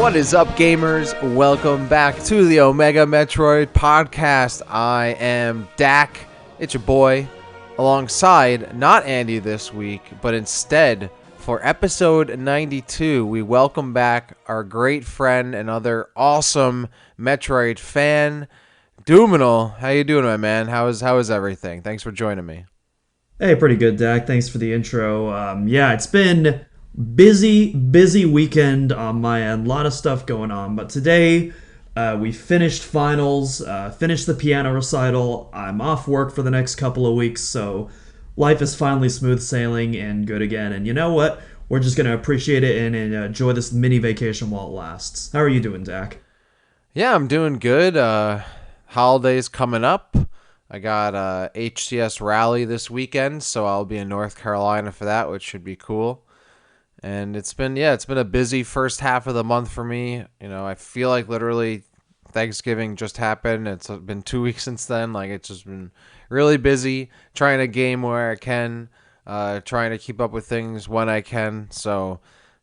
What is up, gamers? Welcome back to the Omega Metroid podcast. I am Dak. It's your boy. Alongside, not Andy this week, but instead, for episode 92, we welcome back our great friend and other awesome Metroid fan, Doominal. How you doing, my man? How is everything? Thanks for joining me. Hey, pretty good, Dak. Thanks for the intro. It's been busy weekend on my end. A lot of stuff going on. But today, we finished finals, finished the piano recital. I'm off work for the next couple of weeks, so life is finally smooth sailing and good again. And you know what? We're just going to appreciate it and enjoy this mini vacation while it lasts. How are you doing, Dak? Yeah, I'm doing good. Holidays coming up. I got HCS Rally this weekend, so I'll be in North Carolina for that, which should be cool. And it's been a busy first half of the month for me. You know, I feel like literally Thanksgiving just happened. It's been 2 weeks since then. Like, it's just been really busy, trying to game where I can, trying to keep up with things when I can. So,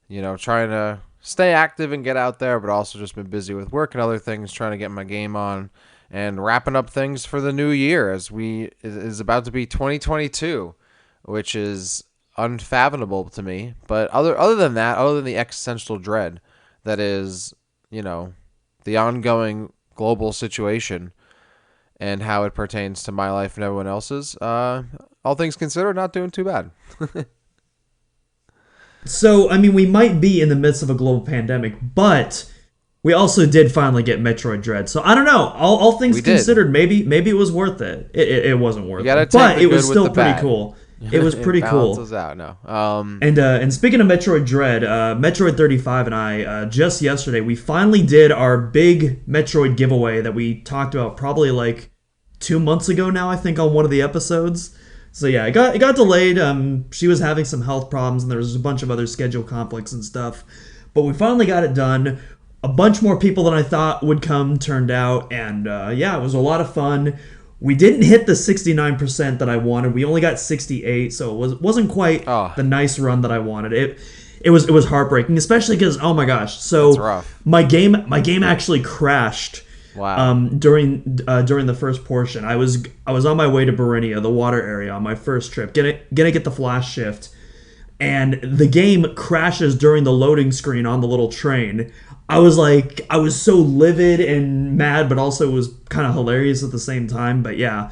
you know, trying to stay active and get out there, but also just been busy with work and other things, trying to get my game on. And wrapping up things for the new year as is about to be 2022, which is unfathomable to me. But other than that, other than the existential dread that is, you know, the ongoing global situation and how it pertains to my life and everyone else's, all things considered, not doing too bad. So, I mean, we might be in the midst of a global pandemic, but we also did finally get Metroid Dread. So I don't know. All things considered, maybe it was worth it. It wasn't worth it, but it was still pretty cool. It was pretty cool. Balances out, no. And speaking of Metroid Dread, Metroid 35 and I just yesterday we finally did our big Metroid giveaway that we talked about probably like 2 months ago now. I think on one of the episodes. So yeah, it got delayed. She was having some health problems and there was a bunch of other schedule conflicts and stuff, but we finally got it done. A bunch more people than I thought would come turned out, and it was a lot of fun. We didn't hit the 69% that I wanted. We only got 68, so it wasn't quite the nice run that I wanted. It was heartbreaking, especially because so my game actually crashed. Wow. During the first portion, I was on my way to Barinia, the water area, on my first trip, gonna get the flash shift, and the game crashes during the loading screen on the little train. I was so livid and mad, but also it was kind of hilarious at the same time. But yeah,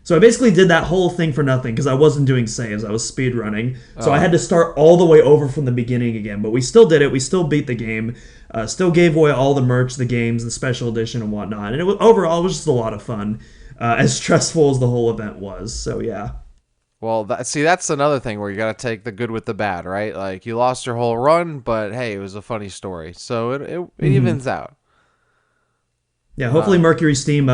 so I basically did that whole thing for nothing because I wasn't doing saves. I was speedrunning. So I had to start all the way over from the beginning again. But we still did it. We still beat the game. Still gave away all the merch, the games, the special edition and whatnot. And overall, it was just a lot of fun, as stressful as the whole event was. So yeah. Well, that's another thing where you got to take the good with the bad, right? Like, you lost your whole run, but hey, it was a funny story. So it evens out. Yeah, hopefully Mercury Steam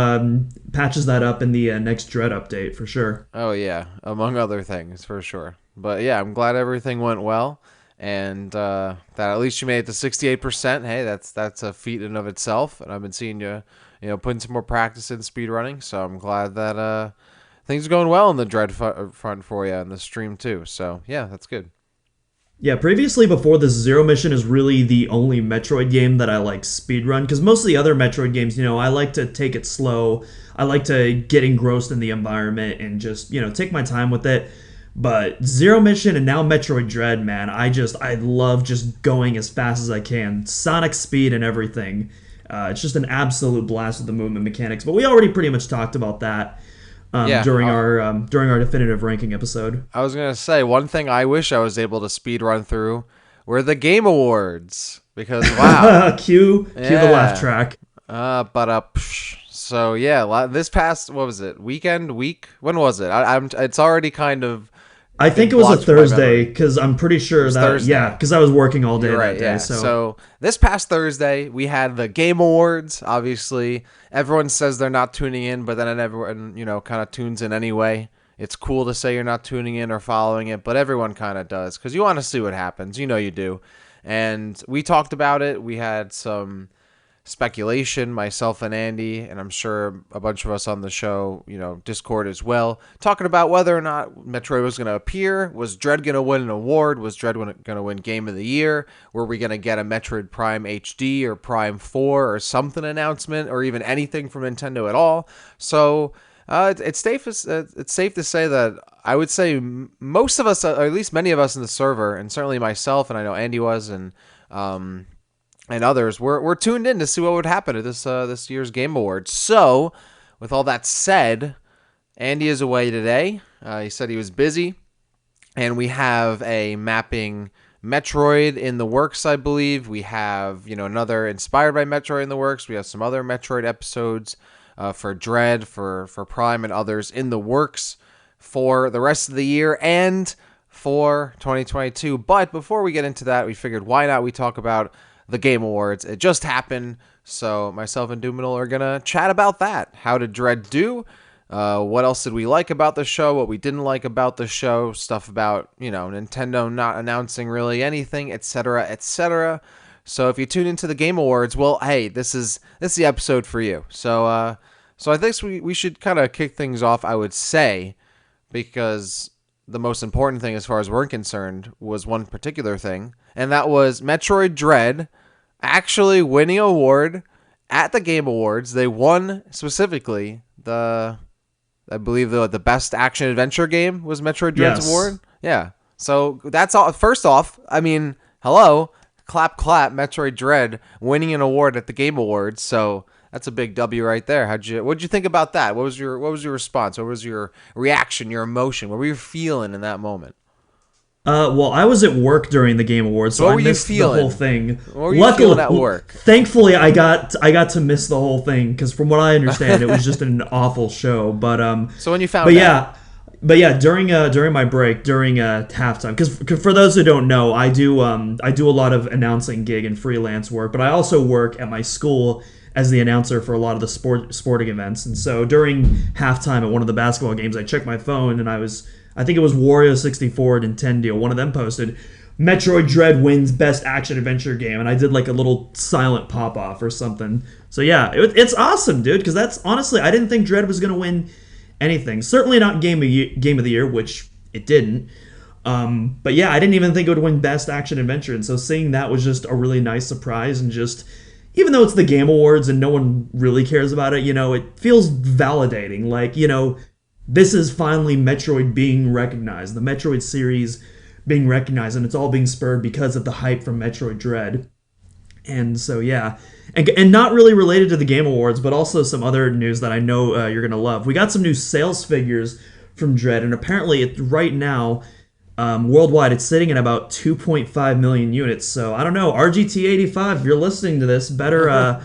patches that up in the next Dread update for sure. Oh, yeah, among other things, for sure. But yeah, I'm glad everything went well, and that at least you made it to 68%. Hey, that's a feat in of itself, and I've been seeing you putting some more practice in speedrunning, so I'm glad that things are going well in the Dread front for you and the stream too. So yeah, that's good. Yeah, previously before this, Zero Mission is really the only Metroid game that I like speedrun, because most of the other Metroid games, I like to take it slow. I like to get engrossed in the environment and just, take my time with it. But Zero Mission and now Metroid Dread, man, I love just going as fast as I can. Sonic speed and everything. It's just an absolute blast with the movement mechanics. But we already pretty much talked about that. During our definitive ranking episode. I was gonna say, one thing I wish I was able to speed run through were the Game Awards, because wow, cue the laugh track. So yeah, this past when was it? When was it? It's already kind of. I think it was a Thursday, because I'm pretty sure that Thursday. Yeah, because I was working all day that day. Yeah. So this past Thursday we had the Game Awards. Obviously, everyone says they're not tuning in, but then everyone kind of tunes in anyway. It's cool to say you're not tuning in or following it, but everyone kind of does because you want to see what happens. You do. And we talked about it. We had some speculation, myself and Andy, and I'm sure a bunch of us on the show, Discord as well, talking about whether or not Metroid was going to appear. Was Dread going to win an award? Was Dread going to win Game of the Year? Were we going to get a Metroid Prime HD or Prime 4 or something announcement, or even anything from Nintendo at all? So it's safe to say that I would say most of us, or at least many of us in the server, and certainly myself, and I know Andy was, and others, we're tuned in to see what would happen at this year's Game Awards. So, with all that said, Andy is away today. He said he was busy, and we have a mapping Metroid in the works, I believe. We have another inspired by Metroid in the works. We have some other Metroid episodes for Dread, for Prime, and others in the works for the rest of the year and for 2022. But before we get into that, we figured why not we talk about the Game Awards. It just happened, so myself and Doominal are gonna chat about that. How did Dread do? What else did we like about the show? What we didn't like about the show? Stuff about Nintendo not announcing really anything, etc., etc. So if you tune into the Game Awards, well, hey, this is the episode for you. So I think we should kind of kick things off, I would say, because the most important thing as far as we're concerned was one particular thing, and that was Metroid Dread actually winning an award at the Game Awards. They won specifically I believe the best action adventure game was Metroid Dread's award. Yeah. So that's all. First off, I mean, hello, clap, Metroid Dread winning an award at the Game Awards. So that's a big W right there. What'd you think about that? What was your response? What was your reaction, your emotion? What were you feeling in that moment? Well, I was at work during the Game Awards, so What I were you missed the feeling? whole thing. What were you feeling at work? Thankfully, I got to miss the whole thing because, from what I understand, it was just an awful show. But So when you found out, but yeah, during my break, during halftime, because for those who don't know, I do a lot of announcing gig and freelance work, but I also work at my school as the announcer for a lot of the sporting events. And so during halftime at one of the basketball games, I checked my phone and I think it was Wario64 Nintendo. One of them posted, Metroid Dread wins Best Action Adventure Game, and I did like a little silent pop off or something. So yeah, it's awesome, dude. Because that's honestly, I didn't think Dread was gonna win anything. Certainly not Game of the Year, which it didn't. But yeah, I didn't even think it would win Best Action Adventure, and so seeing that was just a really nice surprise, and just even though it's the Game Awards and no one really cares about it, it feels validating. Like, this is finally Metroid being recognized, the Metroid series being recognized, and it's all being spurred because of the hype from Metroid Dread. And so, yeah. And not really related to the Game Awards, but also some other news that I know you're going to love. We got some new sales figures from Dread, and apparently right now, worldwide, it's sitting at about 2.5 million units. So, I don't know, RGT85, if you're listening to this, better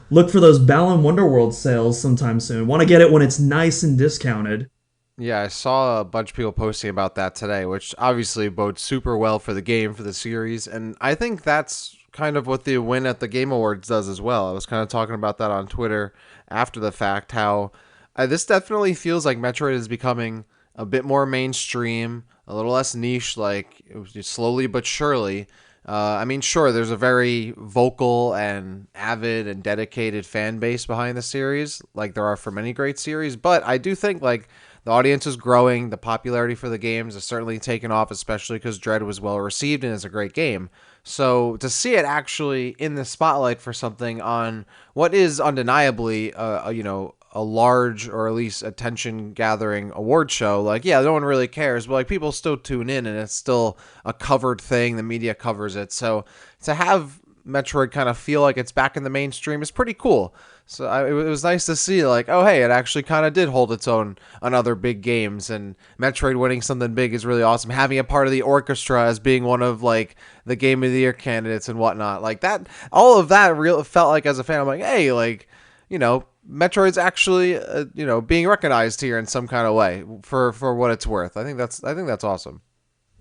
look for those Balan Wonderworld sales sometime soon. Want to get it when it's nice and discounted. Yeah, I saw a bunch of people posting about that today, which obviously bodes super well for the game, for the series, and I think that's kind of what the win at the Game Awards does as well. I was kind of talking about that on Twitter after the fact, how this definitely feels like Metroid is becoming a bit more mainstream, a little less niche, like it was just slowly but surely. I mean, sure, there's a very vocal and avid and dedicated fan base behind the series, like there are for many great series, but I do think like the audience is growing, the popularity for the games has certainly taken off, especially because Dread was well received and is a great game. So to see it actually in the spotlight for something on what is undeniably a large or at least attention gathering award show, like, yeah, no one really cares, but like people still tune in and it's still a covered thing. The media covers it. So to have Metroid kind of feel like it's back in the mainstream is pretty cool. So it was nice to see like, oh, hey, it actually kind of did hold its own on other big games, and Metroid winning something big is really awesome. Having a part of the orchestra as being one of like the Game of the Year candidates and whatnot, like that, all of that real felt like as a fan, I'm like, hey, like, Metroid's actually, being recognized here in some kind of way for what it's worth. I think that's awesome.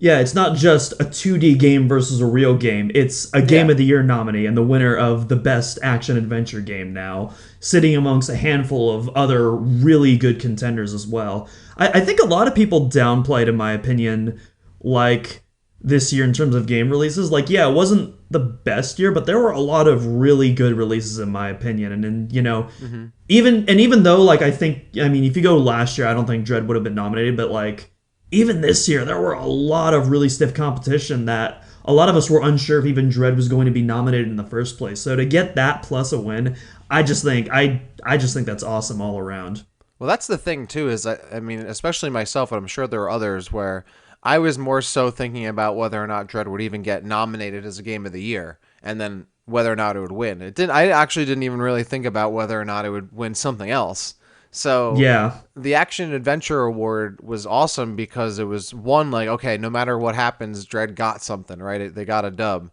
Yeah, it's not just a 2D game versus a real game. It's a Game of the Year nominee and the winner of the Best Action Adventure Game now, sitting amongst a handful of other really good contenders as well. I think a lot of people downplayed, in my opinion, like this year in terms of game releases. Like, yeah, it wasn't the best year, but there were a lot of really good releases in my opinion. And you know, Hmm. even though like I mean, if you go last year, I don't think Dread would have been nominated, but like even this year, there were a lot of really stiff competition that a lot of us were unsure if even Dread was going to be nominated in the first place. So to get that plus a win, I just think that's awesome all around. Well, that's the thing too. Is I mean, especially myself, and I'm sure there are others where I was more so thinking about whether or not Dread would even get nominated as a game of the year, and then whether or not it would win. It didn't. I actually didn't even really think about whether or not it would win something else. So Yeah, the Action Adventure Award was awesome because it was one like, okay, no matter what happens, Dread got something, right? They got a dub.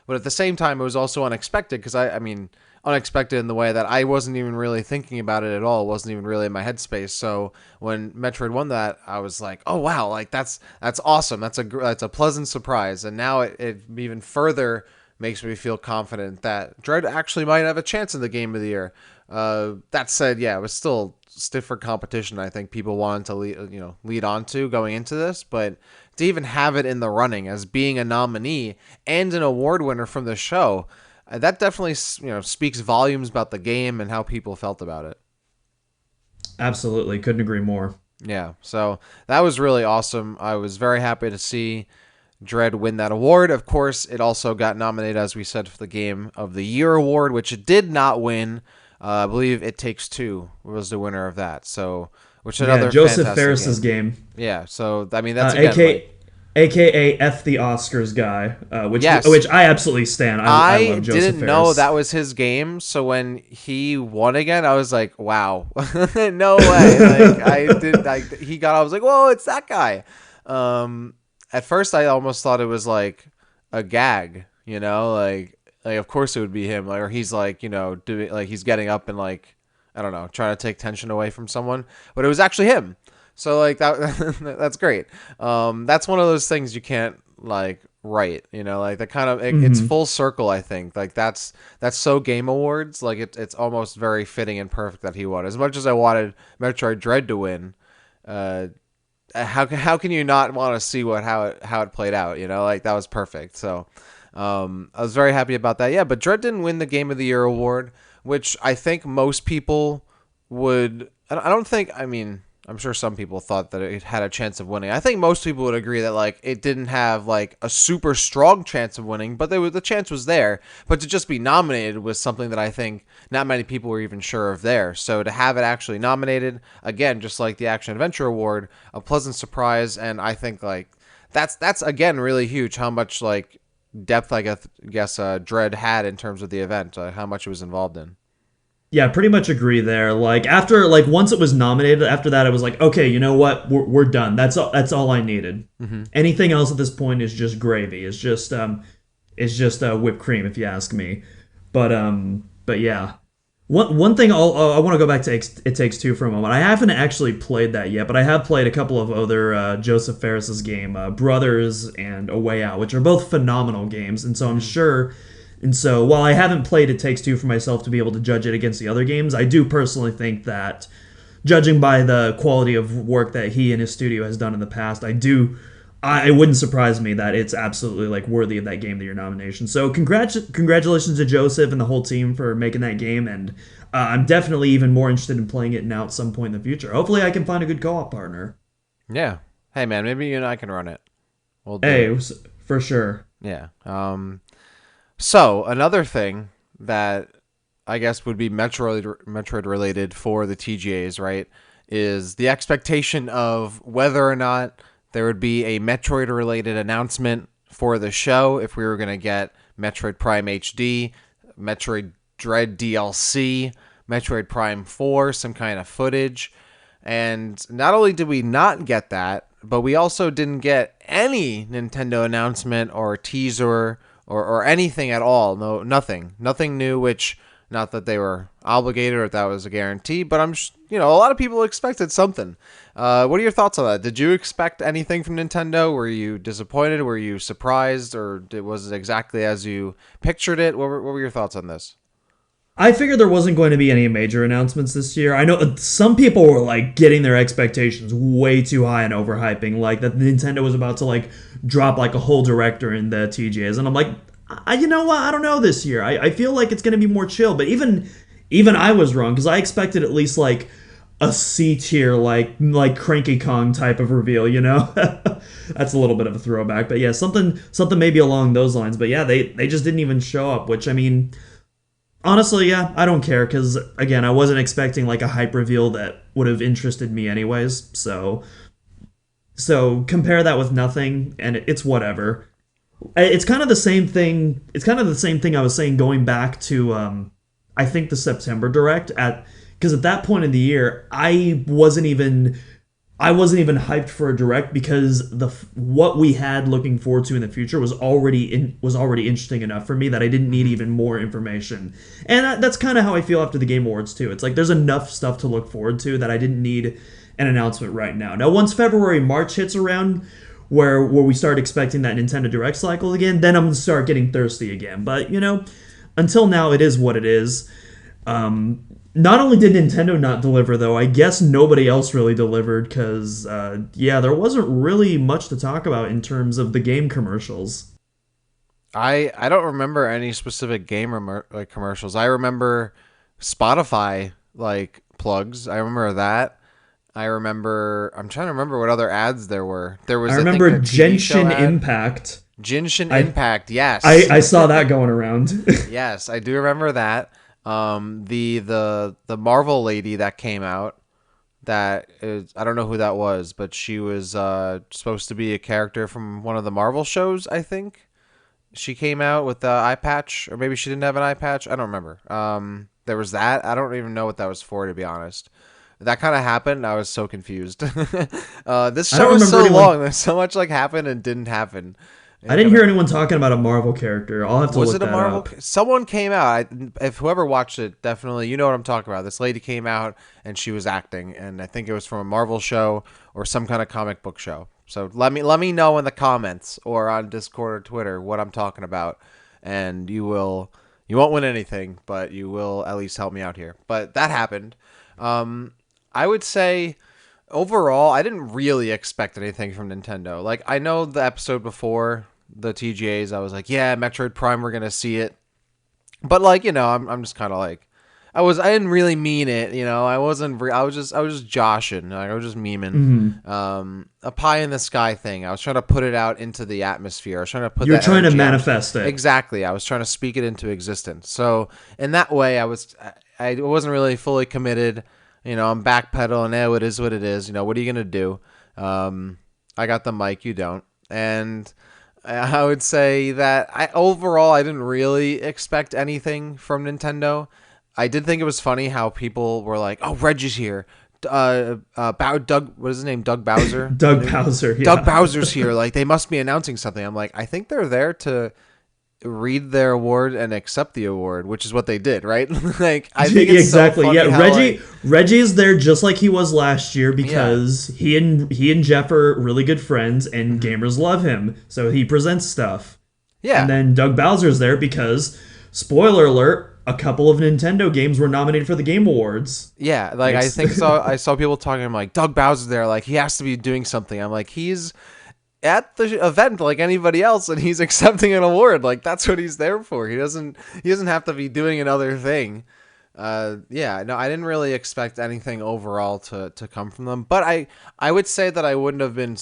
But at the same time, it was also unexpected because I mean, unexpected in the way that I wasn't even really thinking about it at all. It wasn't even really in my headspace. So when Metroid won that, I was like, oh wow, like that's awesome. That's a pleasant surprise. And now it even further makes me feel confident that Dread actually might have a chance in the Game of the Year. That said, yeah, it was still stiffer competition. I think people wanted to lead on to going into this, but to even have it in the running as being a nominee and an award winner from the show, that definitely speaks volumes about the game and how people felt about it. absolutely. Couldn't agree more. Yeah, so that was really awesome. I was very happy to see Dread win that award. Of course, it also got nominated, as we said, for the Game of the Year award, which it did not win. I believe It Takes Two was the winner of that. So, which is Yeah, another Joseph fantastic Ferris's game. game, Yeah. So, I mean, that's again like, AK, aka F the Oscars guy, yes, which I absolutely stand. I I love Joseph didn't know Ferris. that was his game. So when he won again, I was like, wow, no way. Like I did, like he got, I was like, whoa, it's that guy. Um, at first I almost thought it was like a gag, like of course it would be him, like, or he's like, doing like he's getting up and like, I don't know, trying to take tension away from someone, but it was actually him. So like that, that's great. That's one of those things you can't like write, like that kind of it's Hmm. full circle. I think like that's so Game Awards, like it's almost very fitting and perfect that he won. As much as I wanted Metroid Dread to win, uh, how can you not want to see how it played out? Like that was perfect. So I was very happy about that. Yeah, but Dread didn't win the Game of the Year award, which I think most people would. I don't think. I mean, I'm sure some people thought that it had a chance of winning. I think most people would agree that like it didn't have like a super strong chance of winning, but the chance was there. But to just be nominated was something that I think not many people were even sure of there. So to have it actually nominated, again, just like the Action Adventure Award, a pleasant surprise, and I think like that's again really huge. How much like depth I guess Dread had in terms of the event, how much it was involved in. Yeah, pretty much agree there. Like after like once it was nominated, after that I was like, okay, you know what? We're done. That's all I needed. Mm-hmm. Anything else at this point is just gravy. It's just whipped cream if you ask me. But yeah. One thing I want to go back to It Takes Two for a moment. I haven't actually played that yet, but I have played a couple of other Joseph Ferris's game, Brothers and A Way Out, which are both phenomenal games. And so I'm Mm-hmm. sure. And so while I haven't played It Takes Two for myself to be able to judge it against the other games, I do personally think that judging by the quality of work that he and his studio has done in the past, it wouldn't surprise me that it's absolutely like worthy of that game of the year nomination. So congratulations to Joseph and the whole team for making that game, and I'm definitely even more interested in playing it now at some point in the future. Hopefully, I can find a good co-op partner. Yeah. Hey man, maybe you and I can run it. We'll do Hey, it. for sure. Yeah. So another thing that I guess would be Metroid related for the TGAs, right? Is the expectation of whether or not there would be a Metroid related announcement for the show, if we were going to get Metroid Prime HD, Metroid Dread DLC, Metroid Prime 4, some kind of footage. And not only did we not get that, but we also didn't get any Nintendo announcement or teaser or anything at all. No, nothing. Nothing new, which, not that they were obligated or if that was a guarantee, but a lot of people expected something. What are your thoughts on that? Did you expect anything from Nintendo? Were you disappointed? Were you surprised? Or was it exactly as you pictured it? What were your thoughts on this? I figured there wasn't going to be any major announcements this year. I know some people were like getting their expectations way too high and overhyping, like that Nintendo was about to like drop like a whole director in the TGAs, and I'm like, you know what? I don't know this year. I feel like it's going to be more chill, but even I was wrong because I expected at least like a C tier like Cranky Kong type of reveal, you know? That's a little bit of a throwback, but yeah, something maybe along those lines. But yeah, they just didn't even show up, which I mean, honestly, yeah, I don't care because again, I wasn't expecting like a hype reveal that would have interested me anyways. So compare that with nothing, and it's whatever. It's kind of the same thing. It's kind of the same thing I was saying going back to I think the September direct at because at that point in the year I wasn't even hyped for a direct because the what we had looking forward to in the future was already interesting enough for me that I didn't need even more information. And that's kind of how I feel after the Game Awards too. It's like there's enough stuff to look forward to that I didn't need an announcement right now. Now once February March hits around where we start expecting that Nintendo Direct cycle again, then I'm gonna start getting thirsty again. But until now it is what it is. Not only did Nintendo not deliver, though, I guess nobody else really delivered because, yeah, there wasn't really much to talk about in terms of the game commercials. I don't remember any specific game like commercials. I remember Spotify like plugs. I remember that. I'm trying to remember what other ads there were. There I was, I think, remember a TV show Genshin ad. Impact. Genshin I, Impact, yes. I saw that going around. Yes, I do remember that. The Marvel lady that came out, that is, I don't know who that was, but she was supposed to be a character from one of the Marvel shows, I think. She came out with the eye patch, or maybe she didn't have an eye patch. I don't remember. There was that. I don't even know what that was for, to be honest. That kind of happened. I was so confused. This I don't show is remember so anyone. long. There's so much like happened and didn't happen. I It didn't kind hear of anyone talking about a Marvel character. I'll have to was look it a that Marvel? up. Someone came out. If whoever watched it, definitely you know what I'm talking about. This lady came out and she was acting, and I think it was from a Marvel show or some kind of comic book show. So let me know in the comments or on Discord or Twitter what I'm talking about, and you won't win anything, but you will at least help me out here. But that happened. I would say overall, I didn't really expect anything from Nintendo. Like, I know the episode before the TGAs, I was like, yeah, Metroid Prime, we're gonna see it. But like, I'm just kind of like, I didn't really mean it. I wasn't. I was just joshing. Like, I was just memeing. Hmm. A pie in the sky thing. I was trying to put it out into the atmosphere. I was trying to put You're that trying to energy out. manifest it. Exactly. I was trying to speak it into existence. So in that way, I wasn't really fully committed. I'm backpedaling. It is what it is. What are you gonna do? I got the mic. You don't. And I would say that overall I didn't really expect anything from Nintendo. I did think it was funny how people were like, "Oh, Reggie's here." Doug, what is his name? Doug Bowser. Doug Bowser, Doug yeah. Bowser's here. Like, they must be announcing something. I'm like, I think they're there to read their award and accept the award, which is what they did, right? Like, I think it's so Exactly. funny Yeah, how Reggie Reggie's there just like he was last year yeah, because he and Jeff are really good friends and mhm, gamers love him. So he presents stuff. And yeah. then Doug Bowser's there because spoiler alert, a couple of Nintendo games were nominated for the Game Awards. Yeah, like I Makes think so. I saw people talking. I'm like, Doug Bowser's there. Like, he has to be doing something. I'm like, he's at the event like anybody else, and he's accepting an award. Like, that's what he's there for. He doesn't have to be doing another thing. Yeah, no, I didn't really expect anything overall to come from them, but I would say that I wouldn't have been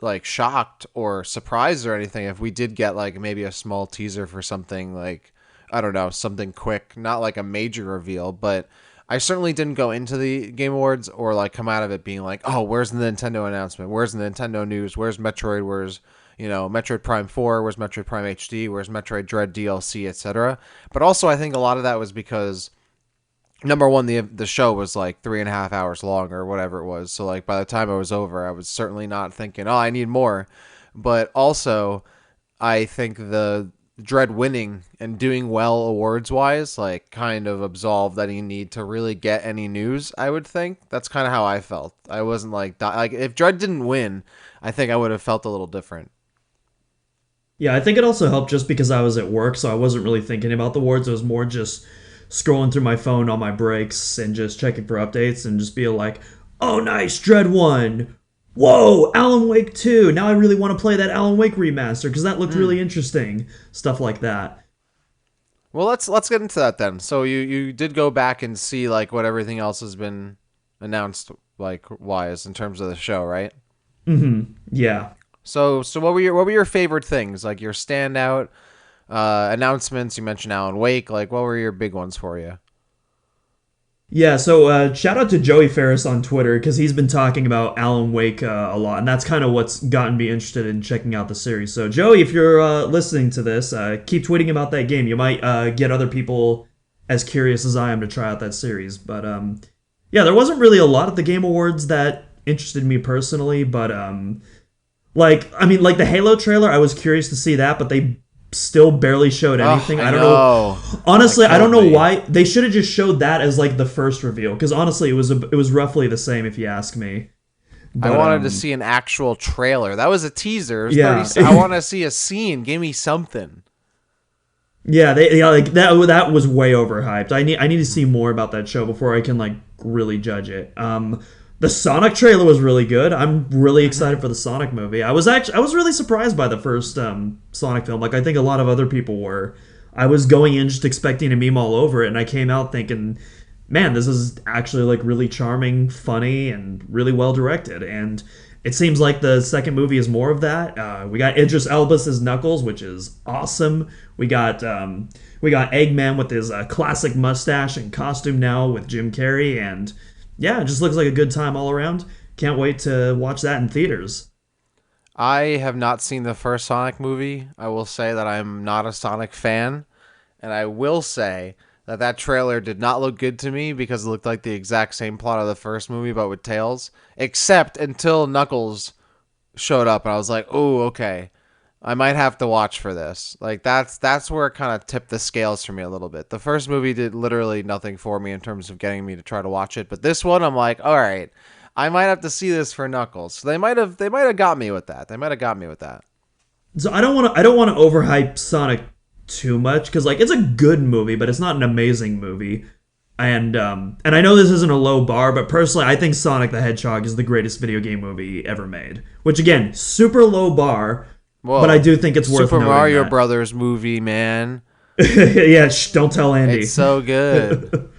like shocked or surprised or anything if we did get like maybe a small teaser for something like, I don't know, something quick, not like a major reveal, but I certainly didn't go into the Game Awards or like come out of it being like, oh, where's the Nintendo announcement? Where's the Nintendo news? Where's Metroid? Where's Metroid Prime 4? Where's Metroid Prime HD? Where's Metroid Dread DLC, etc. But also, I think a lot of that was because number one, the show was like 3.5 hours long or whatever it was. So like by the time it was over, I was certainly not thinking, oh, I need more. But also, I think the Dread winning and doing well awards wise, like, kind of absolved any need to really get any news. I would think that's kind of how I felt. I wasn't like if Dread didn't win, I think I would have felt a little different. Yeah, I think it also helped just because I was at work, so I wasn't really thinking about the awards. It was more just scrolling through my phone on my breaks and just checking for updates and just be like, oh, nice, Dread 1. Whoa, Alan Wake 2. Now I really want to play that Alan Wake remaster because that looked really interesting. Stuff like that. Well, let's get into that then. So you did go back and see like what everything else has been announced like wise in terms of the show, right? Yeah. So what were your favorite things? Like your standout announcements? You mentioned Alan Wake. Like what were your big ones for you? Yeah, so shout out to Joey Ferris on Twitter because he's been talking about Alan Wake a lot, and that's kind of what's gotten me interested in checking out the series. So, Joey, if you're listening to this, keep tweeting about that game. You might get other people as curious as I am to try out that series. But yeah, there wasn't really a lot at the Game Awards that interested me personally, but like the Halo trailer, I was curious to see that, but they still barely showed anything. I don't know. Honestly, I don't know why they should have just showed that as like the first reveal because honestly, it was roughly the same if you ask me. But, I wanted to see an actual trailer. That was a teaser. It was Yeah. I want to see a scene. Give me something. Yeah, like that was way overhyped. I need to see more about that show before I can like really judge it. The Sonic trailer was really good. I'm really excited for the Sonic movie. I was really surprised by the first Sonic film. Like I think a lot of other people were. I was going in just expecting a meme all over it, and I came out thinking, man, this is actually like really charming, funny, and really well directed. And it seems like the second movie is more of that. We got Idris Elba as Knuckles, which is awesome. We got Eggman with his classic mustache and costume now with Jim Carrey, and yeah, it just looks like a good time all around. Can't wait to watch that in theaters. I have not seen the first Sonic movie. I will say that I'm not a Sonic fan, and I will say that trailer did not look good to me because it looked like the exact same plot of the first movie but with Tails, except until Knuckles showed up and I was like, "Oh, okay. I might have to watch for this." Like that's where it kind of tipped the scales for me a little bit. The first movie did literally nothing for me in terms of getting me to try to watch it, but this one I'm like, "All right. I might have to see this for Knuckles." So they might have got me with that. They might have got me with that. So I don't want to overhype Sonic too much because like it's a good movie, but it's not an amazing movie. And I know this isn't a low bar, but personally, I think Sonic the Hedgehog is the greatest video game movie ever made. Which again, super low bar, Whoa. but I do think it's worth Super noting Mario that. Brothers movie, man. Yeah, don't tell Andy. It's so good.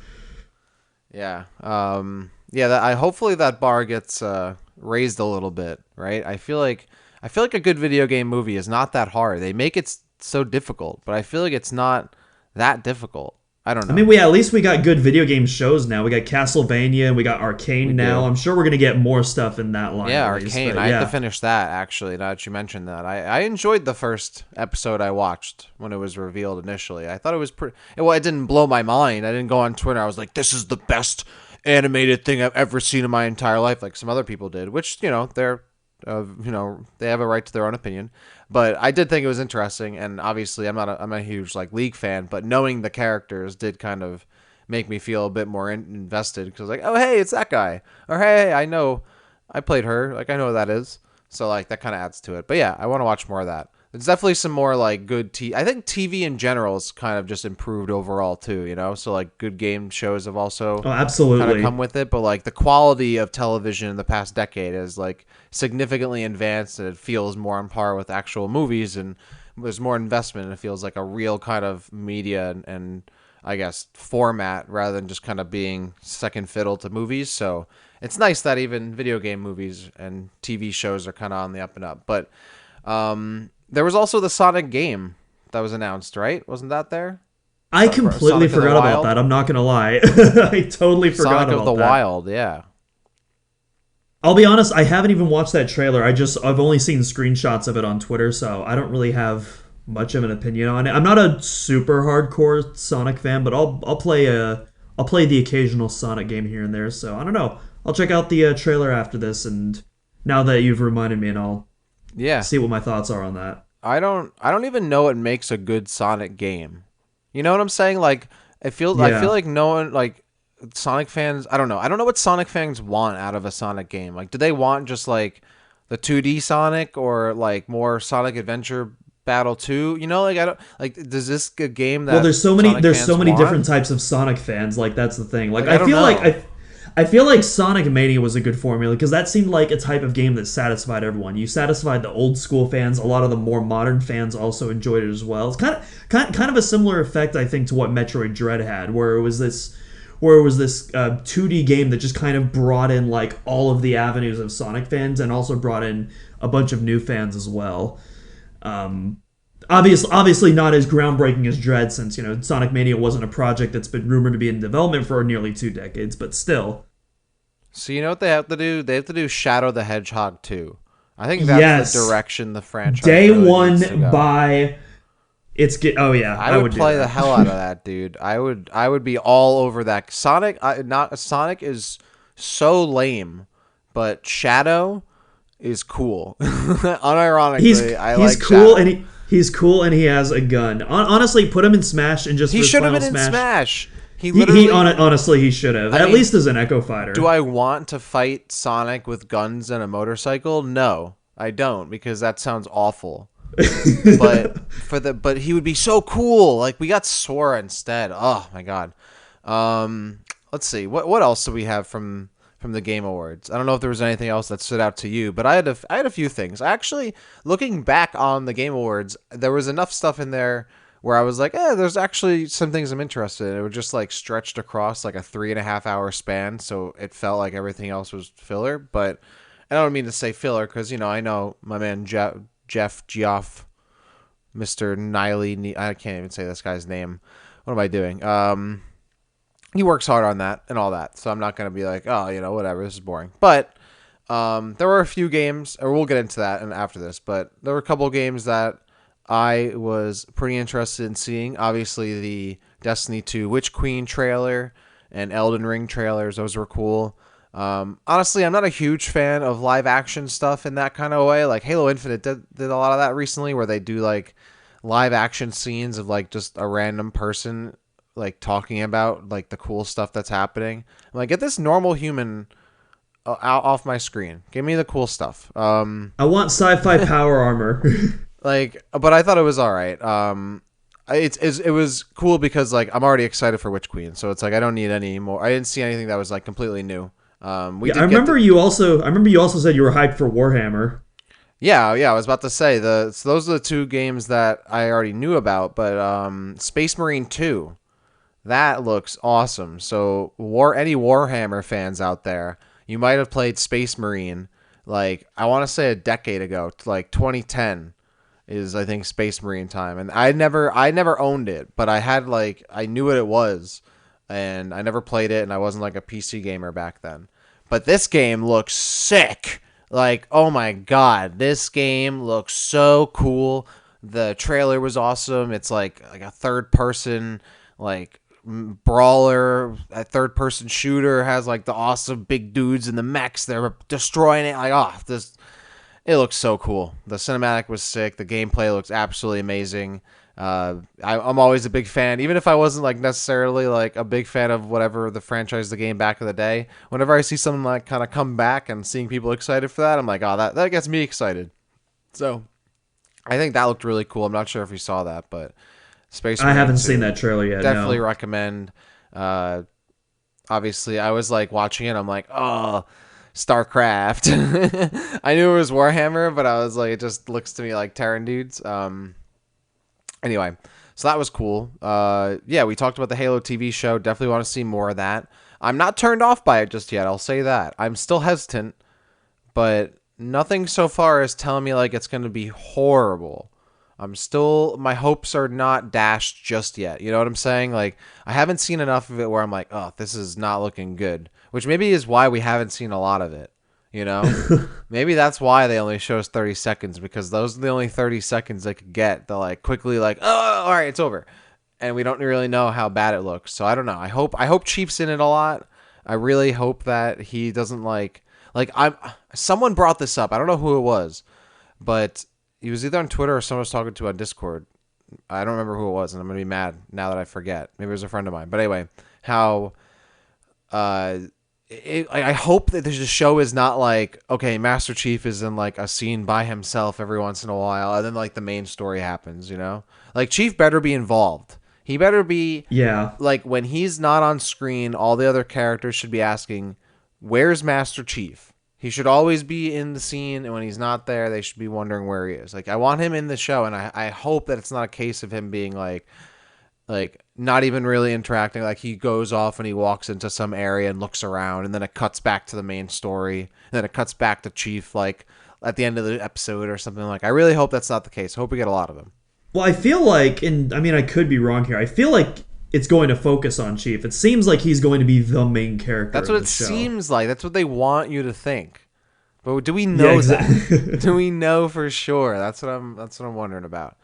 Yeah. Yeah, hopefully that bar gets raised a little bit, right? I feel like a good video game movie is not that hard. They make it so difficult, but I feel like it's not that difficult. I don't know. I mean, we at least we got good video game shows now. We got Castlevania and we got Arcane now. do. I'm sure we're gonna get more stuff in that line. Yeah, at least, Arcane. but I yeah. have to finish that actually. Now that you mentioned that, I enjoyed the first episode I watched when it was revealed initially. I thought it was pretty. Well, it didn't blow my mind. I didn't go on Twitter. I was like, "This is the best animated thing I've ever seen in my entire life," like some other people did. Which they have a right to their own opinion. But I did think it was interesting, and obviously I'm a huge like League fan, but knowing the characters did kind of make me feel a bit more invested because like, oh hey, it's that guy, or hey, I know I played her, like I know who that is, so like that kind of adds to it. But yeah, I want to watch more of that. There's definitely some more like good I think TV in general is kind of just improved overall too, so like good game shows have also Oh, kind of absolutely. come with it, but like the quality of television in the past decade is like significantly advanced, and it feels more on par with actual movies, and there's more investment, and it feels like a real kind of media and I guess format rather than just kind of being second fiddle to movies. So it's nice that even video game movies and TV shows are kind of on the up and up. But there was also the Sonic game that was announced, right? Wasn't that there? I completely Sonic of the forgot about Wild? that. I'm not gonna lie. I totally forgot Sonic about of the that. Wild, yeah. I'll be honest, I haven't even watched that trailer. I've only seen screenshots of it on Twitter, so I don't really have much of an opinion on it. I'm not a super hardcore Sonic fan, but I'll play the occasional Sonic game here and there. So I don't know. I'll check out the trailer after this, and now that you've reminded me, and I'll Yeah. see what my thoughts are on that. I don't even know what makes a good Sonic game. You know what I'm saying? Like I Yeah. feel like no one like Sonic fans, I don't know. I don't know what Sonic fans want out of a Sonic game. Like do they want just like the 2D Sonic or like more Sonic Adventure Battle 2. You know, like I don't like. Does this a game Well, that Sonic there's so fans many want? different types of Sonic fans. Like that's the thing. Like Like I don't know. I feel like Sonic Mania was a good formula because that seemed like a type of game that satisfied everyone. You satisfied the old school fans. A lot of the more modern fans also enjoyed it as well. It's kind of a similar effect, I think, to what Metroid Dread had, where it was this 2D game that just kind of brought in like all of the avenues of Sonic fans and also brought in a bunch of new fans as well. Um, obviously not as groundbreaking as Dread, since Sonic Mania wasn't a project that's been rumored to be in development for nearly 2 decades, but still. So you know what they have to do? They have to do Shadow the Hedgehog 2. I think that's the Yes, direction the franchise day really needs to one go. by oh yeah, I I would would do play the that. hell out of that, dude. I would be all over that. Sonic is so lame, but Shadow is cool. Unironically, I He's like cool Shadow. he's cool and he has a gun. Honestly, put him in Smash and just He for his should have final been in Smash. Smash. He literally. Honestly he should have. I At mean, least as an Echo Fighter. do I want to fight Sonic with guns and a motorcycle? No, I don't, because that sounds awful. But he would be so cool. Like, we got Sora instead. Oh my god. Let's see. What else do we have from the Game Awards? I don't know if there was anything else that stood out to you, but I had a few things. Actually, looking back on the Game Awards, there was enough stuff in there where I was like, there's actually some things I'm interested in. It was just like stretched across like a 3.5 hour span, so it felt like everything else was filler. But I don't mean to say filler because I know my man Jeff Geoff, Mr. Niley. I can't even say this guy's name. What am I doing? He works hard on that and all that, so I'm not gonna be like, whatever, this is boring. But there were a few games, or we'll get into that and after this. But there were a couple of games that I was pretty interested in seeing. Obviously, the Destiny 2 Witch Queen trailer and Elden Ring trailers; those were cool. Honestly, I'm not a huge fan of live action stuff in that kind of way. Like Halo Infinite did a lot of that recently, where they do like live action scenes of like just a random person like talking about like the cool stuff that's happening. I'm like, get this normal human out off my screen. Give me the cool stuff. I want sci-fi power armor. But I thought it was all right. It was cool because like I'm already excited for Witch Queen, so it's like I don't need any more. I didn't see anything that was like completely new. I remember you also said you were hyped for Warhammer. Yeah. I was about to say so those are the two games that I already knew about, but Space Marine 2, that looks awesome. So any Warhammer fans out there, you might have played Space Marine like I want to say a decade ago, like 2010 is I think Space Marine time, and I never owned it, but I knew what it was, and I never played it, and I wasn't like a PC gamer back then. But this game looks sick. Like, oh my god, this game looks so cool. The trailer was awesome. It's like a third person like brawler, a third person shooter, has like the awesome big dudes in the mechs. They're destroying it. Like, it looks so cool. The cinematic was sick. The gameplay looks absolutely amazing. I'm always a big fan, even if I wasn't like necessarily like a big fan of whatever the franchise, the game back in the day. Whenever I see something like kind of come back and seeing people excited for that, I'm like, that gets me excited. So I think that looked really cool. I'm not sure if you saw that, but Space I Marine haven't 2, seen that trailer yet. definitely No. recommend. Obviously, I was like watching it. I'm like, oh, StarCraft. I knew it was Warhammer, but I was like, it just looks to me like Terran dudes. Anyway, so that was cool. Yeah, we talked about the Halo TV show. Definitely want to see more of that. I'm not turned off by it just yet. I'll say that. I'm still hesitant, but nothing so far is telling me like it's going to be horrible. My hopes are not dashed just yet. You know what I'm saying? Like, I haven't seen enough of it where I'm like, oh, this is not looking good, which maybe is why we haven't seen a lot of it. You know, maybe that's why they only show us 30 seconds, because those are the only 30 seconds they could get. They're like quickly like, oh, all right, it's over. And we don't really know how bad it looks. So I don't know. I hope Chief's in it a lot. I really hope that he doesn't someone brought this up. I don't know who it was, but he was either on Twitter or someone was talking to on Discord. I don't remember who it was, and I'm going to be mad now that I forget. Maybe it was a friend of mine. But anyway, how I hope that the show is not like, okay, Master Chief is in like a scene by himself every once in a while, and then like the main story happens. Like Chief better be involved. He better be Yeah. like when he's not on screen. All the other characters should be asking, "Where's Master Chief?" He should always be in the scene, and when he's not there, they should be wondering where he is. Like I want him in the show, and I hope that it's not a case of him being like not even really interacting. Like he goes off and he walks into some area and looks around, and then it cuts back to the main story, and then it cuts back to Chief like at the end of the episode or something. Like I really hope that's not the case. I hope we get a lot of them. Well, I feel like, and I mean, I could be wrong here. I feel like it's going to focus on Chief. It seems like he's going to be the main character That's of what the it show. seems like. That's what they want you to think. But do we Yeah, know that? exactly. Do we know for sure? That's what I'm wondering about.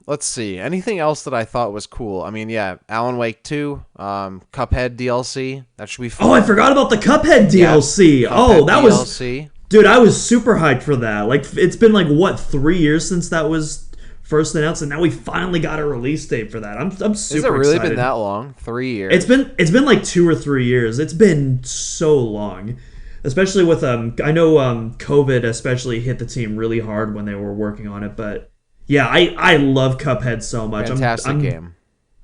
Let's see. Anything else that I thought was cool? I mean, yeah, Alan Wake 2, Cuphead DLC. That should be fun. Oh, I forgot about the Cuphead DLC. Oh, Cuphead that was, DLC. dude, I was super hyped for that. Like, it's been like what 3 years since that was first announced, and now we finally got a release date for that. I'm super Has it really excited. been that long? 3 years. It's been like 2 or 3 years. It's been so long, especially with I know COVID especially hit the team really hard when they were working on it. But yeah, I love Cuphead so much. Fantastic game.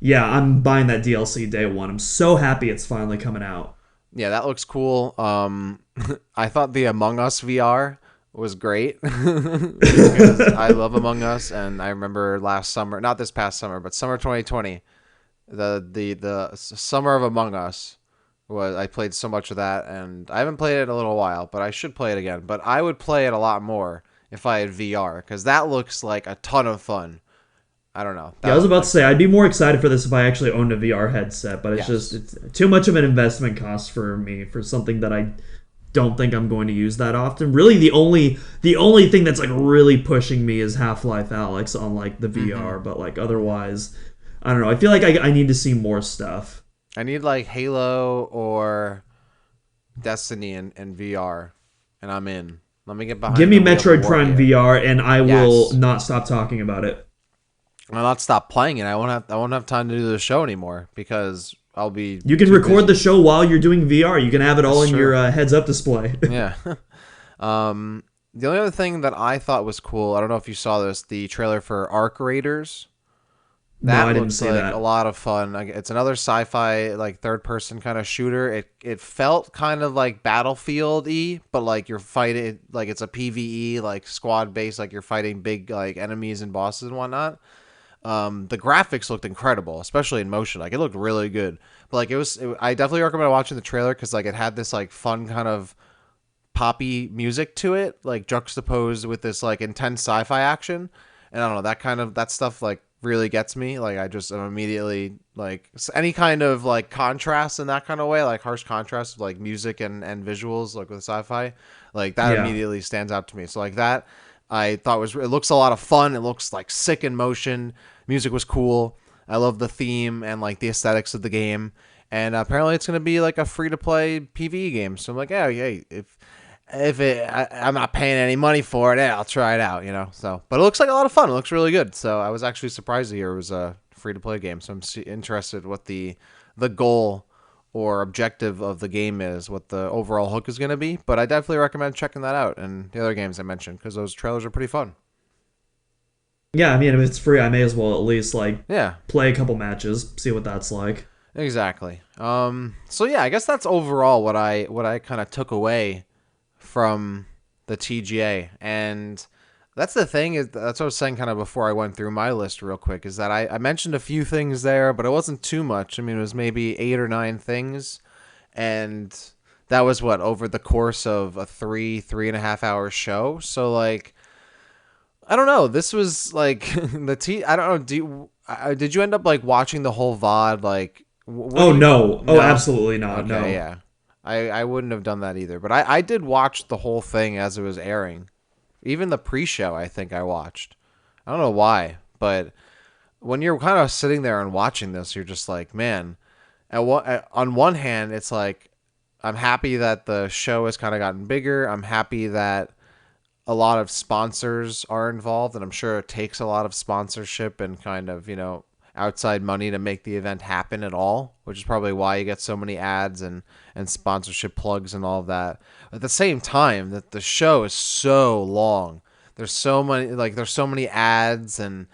Yeah, I'm buying that DLC day one. I'm so happy it's finally coming out. Yeah, that looks cool. I thought the Among Us VR was great because I love Among Us, and I remember last summer, not this past summer, but summer 2020, the summer of Among Us was I played so much of that, and I haven't played it in a little while, but I should play it again. But I would play it a lot more if I had VR because that looks like a ton of fun. I don't know. Yeah, I was about to say I'd be more excited for this if I actually owned a VR headset, but it's Yes. just it's too much of an investment cost for me for something that I don't think I'm going to use that often. Really, the only thing that's like really pushing me is Half-Life Alyx on like the VR, but like otherwise, I don't know. I feel like I need to see more stuff. I need like Halo or Destiny in VR, and I'm in. Let me get behind. Give me the wheel of Metroid war Prime here. VR, and I will Yes. not stop talking about it. I'll not stop playing it. I won't have time to do the show anymore because I'll be. You can too record the busy. show while you're doing VR. You can have it all That's in true. your heads-up display. Yeah. The only other thing that I thought was cool, I don't know if you saw this, the trailer for Arc Raiders. No, That I didn't looks see like that. a lot of fun. Like, it's another sci-fi, like third-person kind of shooter. It felt kind of like Battlefield-y, but like you're fighting, like it's a PvE, like squad-based, like you're fighting big like enemies and bosses and whatnot. The graphics looked incredible, especially in motion. Like it looked really good. But like I definitely recommend watching the trailer because like it had this like fun kind of poppy music to it, like juxtaposed with this like intense sci-fi action. And I don't know, that stuff like really gets me. Like I just am immediately like any kind of like contrast in that kind of way, like harsh contrast of like music and visuals, like with sci-fi, like that Yeah. immediately stands out to me. So like that I thought it looks a lot of fun. It looks like sick in motion. Music was cool. I love the theme and like the aesthetics of the game. And apparently it's going to be like a free to play PvE game. So I'm like, yeah, hey, I'm not paying any money for it, I'll try it out, So, but it looks like a lot of fun. It looks really good. So I was actually surprised to hear it was a free to play game. So I'm interested what the goal or objective of the game is, what the overall hook is going to be. But I definitely recommend checking that out and the other games I mentioned because those trailers are pretty fun. Yeah, I mean, if it's free, I may as well at least like Yeah, play a couple matches, see what that's like. exactly. So yeah, I guess that's overall what I kind of took away from the TGA. And that's the thing, is that's what I was saying kind of before I went through my list real quick, is that I mentioned a few things there, but it wasn't too much. I mean, it was maybe 8 or 9 things, and that was what, over the course of a 3.5 hour show. So like, I don't know, this was like I don't know, did you end up like watching the whole VOD? Like Oh no! Oh, no? absolutely not. Okay, No. yeah. I wouldn't have done that either. But I did watch the whole thing as it was airing. Even the pre-show, I think I watched. I don't know why, but when you're kind of sitting there and watching this, you're just like, man, on one hand, it's like, I'm happy that the show has kind of gotten bigger. I'm happy that a lot of sponsors are involved, and I'm sure it takes a lot of sponsorship and kind of, outside money to make the event happen at all, which is probably why you get so many ads and sponsorship plugs and all of that. At the same time, that the show is so long. There's so many ads and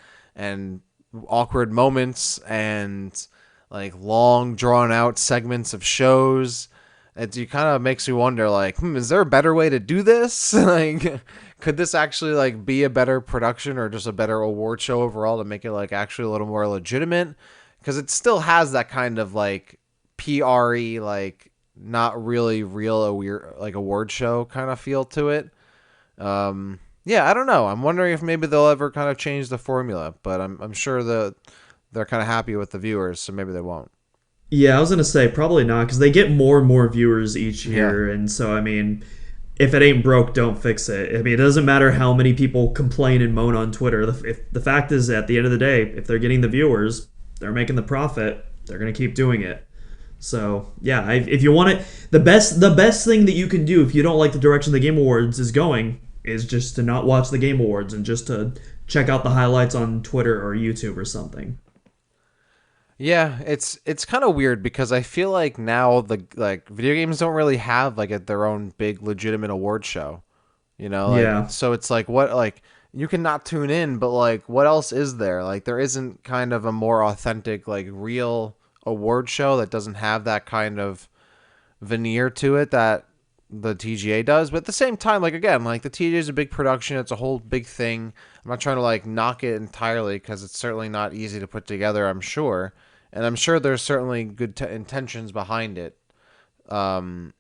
awkward moments and like long drawn out segments of shows. It kind of makes you wonder, like, is there a better way to do this? Like, could this actually like be a better production or just a better award show overall to make it like actually a little more legitimate? Because it still has that kind of like PRE, like not really real a weird like award show kind of feel to it. Yeah, I don't know. I'm wondering if maybe they'll ever kind of change the formula, but I'm sure that they're kind of happy with the viewers, so maybe they won't. Yeah, I was gonna say probably not because they get more and more viewers each Yeah. year, and so I mean, if it ain't broke, don't fix it. I mean, it doesn't matter how many people complain and moan on Twitter. If the fact is, at the end of the day, if they're getting the viewers, they're making the profit. They're gonna keep doing it. So yeah, if you want it, the best thing that you can do if you don't like the direction the Game Awards is going is just to not watch the Game Awards and just to check out the highlights on Twitter or YouTube or something. Yeah, it's kind of weird because I feel like now the like video games don't really have like their own big legitimate award show. You know, like Yeah. so it's like what like you can not tune in, but like what else is there? Like there isn't kind of a more authentic like real award show that doesn't have that kind of veneer to it that the TGA does. But at the same time, like again, like the TGA is a big production, it's a whole big thing. I'm not trying to like knock it entirely because it's certainly not easy to put together, I'm sure. And I'm sure there's certainly good intentions behind it. Um,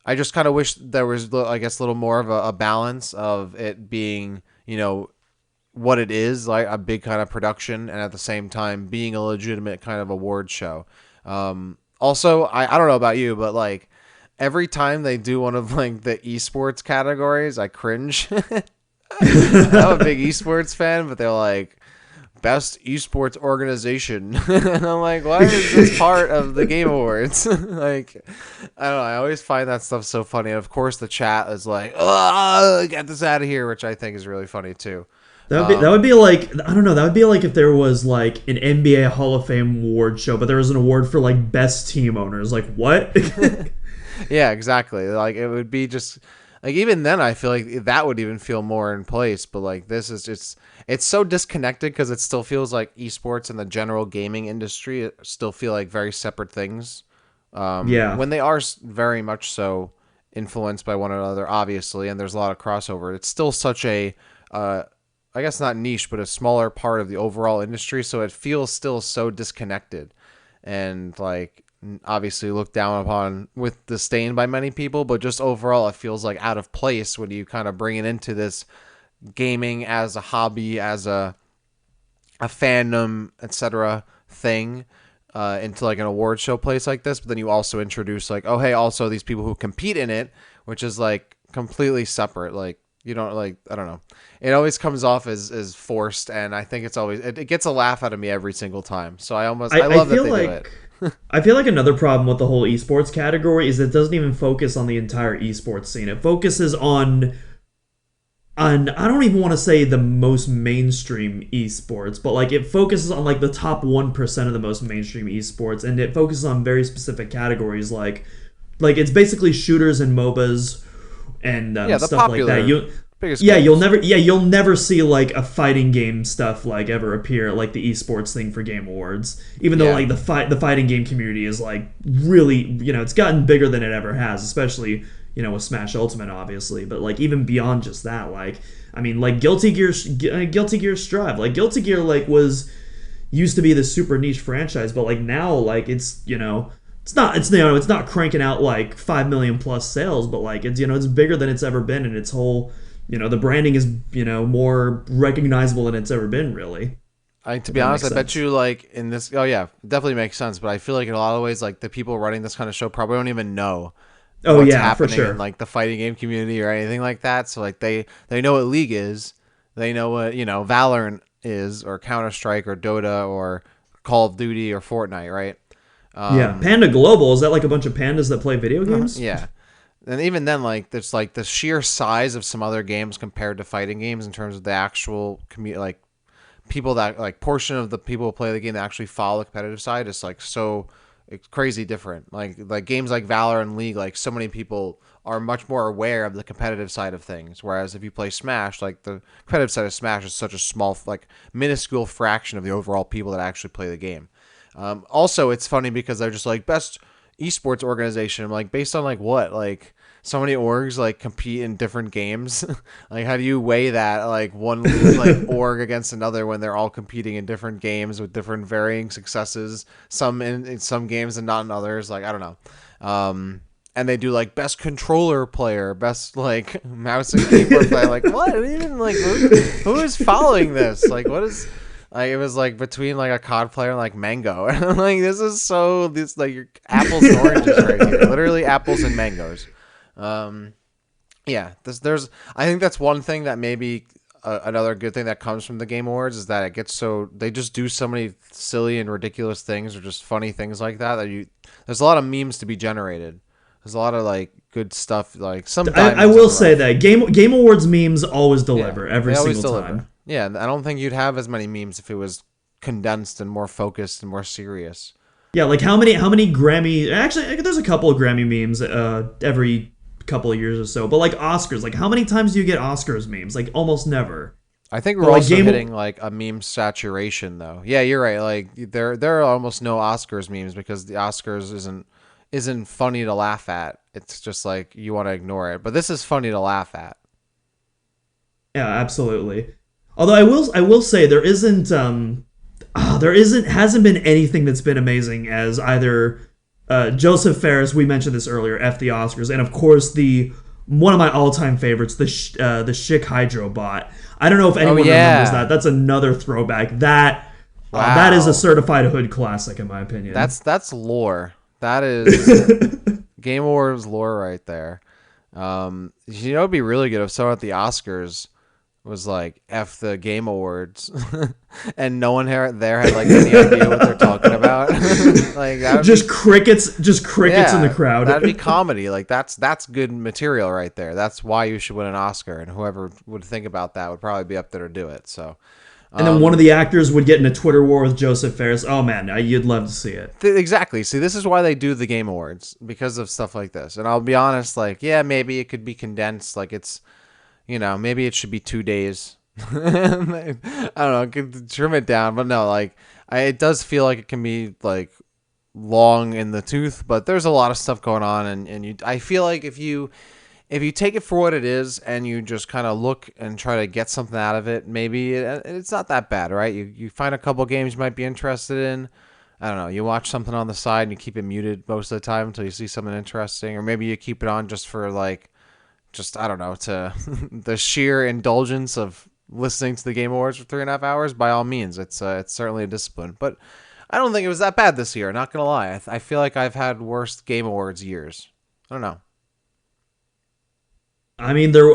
I just kind of wish there was, I guess, a little more of a balance of it being, what it is, like a big kind of production, and at the same time being a legitimate kind of award show. Also, I don't know about you, but like every time they do one of like the esports categories, I cringe. I'm a big esports fan, but they're like best esports organization, and I'm like, why is this part of the Game Awards? Like, I don't know. I always find that stuff so funny. And of course, the chat is like, "Oh, get this out of here," which I think is really funny too. That would be like I don't know, that would be like if there was like an NBA Hall of Fame award show, but there was an award for like best team owners. Like what? Yeah, exactly. Like it would be just like even then I feel like that would even feel more in place, but like this is just it's so disconnected because it still feels like esports and the general gaming industry still feel like very separate things. Yeah. When they are very much so influenced by one another, obviously, and there's a lot of crossover. It's still such a I guess not niche, but a smaller part of the overall industry, so it feels still so disconnected and like obviously looked down upon with disdain by many people, but just overall it feels like out of place when you kind of bring it into this gaming as a hobby, as a fandom, etc. thing into like an award show place like this. But then you also introduce like, oh hey, also these people who compete in it, which is like completely separate. Like you don't like I don't know. It always comes off as forced, and I think it's always it gets a laugh out of me every single time. So I I love that feel they do like it. I feel like another problem with the whole esports category is it doesn't even focus on the entire esports scene. It focuses on I don't even want to say the most mainstream esports, but like it focuses on like the top 1% of the most mainstream esports, and it focuses on very specific categories like it's basically shooters and MOBAs and Yeah, the stuff like that. popular biggest Yeah, games. you'll never see like a fighting game stuff like ever appear like the esports thing for Game Awards. Even though Yeah. like the fighting game community is like really, it's gotten bigger than it ever has, especially, with Smash Ultimate obviously, but like even beyond just that, like I mean like Guilty Gear Strive, like Guilty Gear like was used to be this super niche franchise, but like now like it's not cranking out like 5 million plus sales, but like it's bigger than it's ever been, and its whole the branding is more recognizable than it's ever been, really. To If be that honest, makes I bet sense. you like in this. Oh yeah, definitely makes sense. But I feel like in a lot of ways, like the people running this kind of show probably don't even know Oh what's yeah, for happening in sure. like the fighting game community or anything like that. So like they know what League is, they know what Valorant is, or Counter Strike, or Dota, or Call of Duty, or Fortnite, right? Yeah, Um, Panda Global, is that like a bunch of pandas that play video games? yeah, and even then, like there's like the sheer size of some other games compared to fighting games in terms of the actual people that like portion of the people who play the game that actually follow the competitive side is like so it's crazy different. Like games like Valor and League, like so many people are much more aware of the competitive side of things. Whereas if you play Smash, like the competitive side of Smash is such a small, like minuscule fraction of the overall people that actually play the game. Also, it's funny because they're just like best esports organization. I'm like, based on like what? Like so many orgs like compete in different games. Like how do you weigh that like one like org against another when they're all competing in different games with different varying successes, some in some games and not in others. Like I don't know. And they do like best controller player, best like mouse and keyboard player. Like what? Even like who is following this? Like what is like it was like between like a COD player and like Mango. And I'm like, this is so this like your apples and oranges right here. Literally apples and mangoes. Yeah, there's I think that's one thing that maybe another good thing that comes from the Game Awards is that it gets so they just do so many silly and ridiculous things or just funny things like that there's a lot of memes to be generated. There's a lot of like good stuff like some I diamonds in will the say rough. that Game Awards memes always deliver Yeah, every they always single deliver. time. Yeah, I don't think you'd have as many memes if it was condensed and more focused and more serious. Yeah, like how many Grammy? Actually, there's a couple of Grammy memes every couple of years or so. But like Oscars, like how many times do you get Oscars memes? Like almost never. I think But we're like also hitting like a meme saturation though. Yeah, you're right. Like there are almost no Oscars memes because the Oscars isn't funny to laugh at. It's just like you want to ignore it. But this is funny to laugh at. Yeah, absolutely. Although I will say there isn't hasn't been anything that's been amazing as either Joseph Ferris, we mentioned this earlier, F the Oscars, and of course the one of my all-time favorites, the Schick Hydro bot. I don't know if anyone remembers that. That's another throwback. That is a Wow. certified hood classic in my opinion. That's lore. That is Game Awards lore right there. It'd be really good if someone at the Oscars was like F the Game Awards and no one there had like any idea what they're talking about. Like that would just be crickets in the crowd. that'd be comedy. Like that's good material right there. That's why you should win an Oscar, and whoever would think about that would probably be up there to do it. So And then one of the actors would get in a Twitter war with Joseph Ferris. Oh man, you'd love to see it. exactly. See, this is why they do the Game Awards because of stuff like this. And I'll be honest, like yeah, maybe it could be condensed. Like it's maybe it should be 2 days. I don't know, could trim it down, but no, like it does feel like it can be like long in the tooth, but there's a lot of stuff going on, and I feel like if you take it for what it is and you just kind of look and try to get something out of it, maybe it's not that bad, right? You find a couple games you might be interested in. I don't know. You watch something on the side and you keep it muted most of the time until you see something interesting, or maybe you keep it on just for like just I don't know to the sheer indulgence of listening to the Game Awards for 3.5 hours. By all means, it's certainly a discipline, but I don't think it was that bad this year. Not gonna lie, I feel like I've had worse Game Awards years. I don't know. I mean, there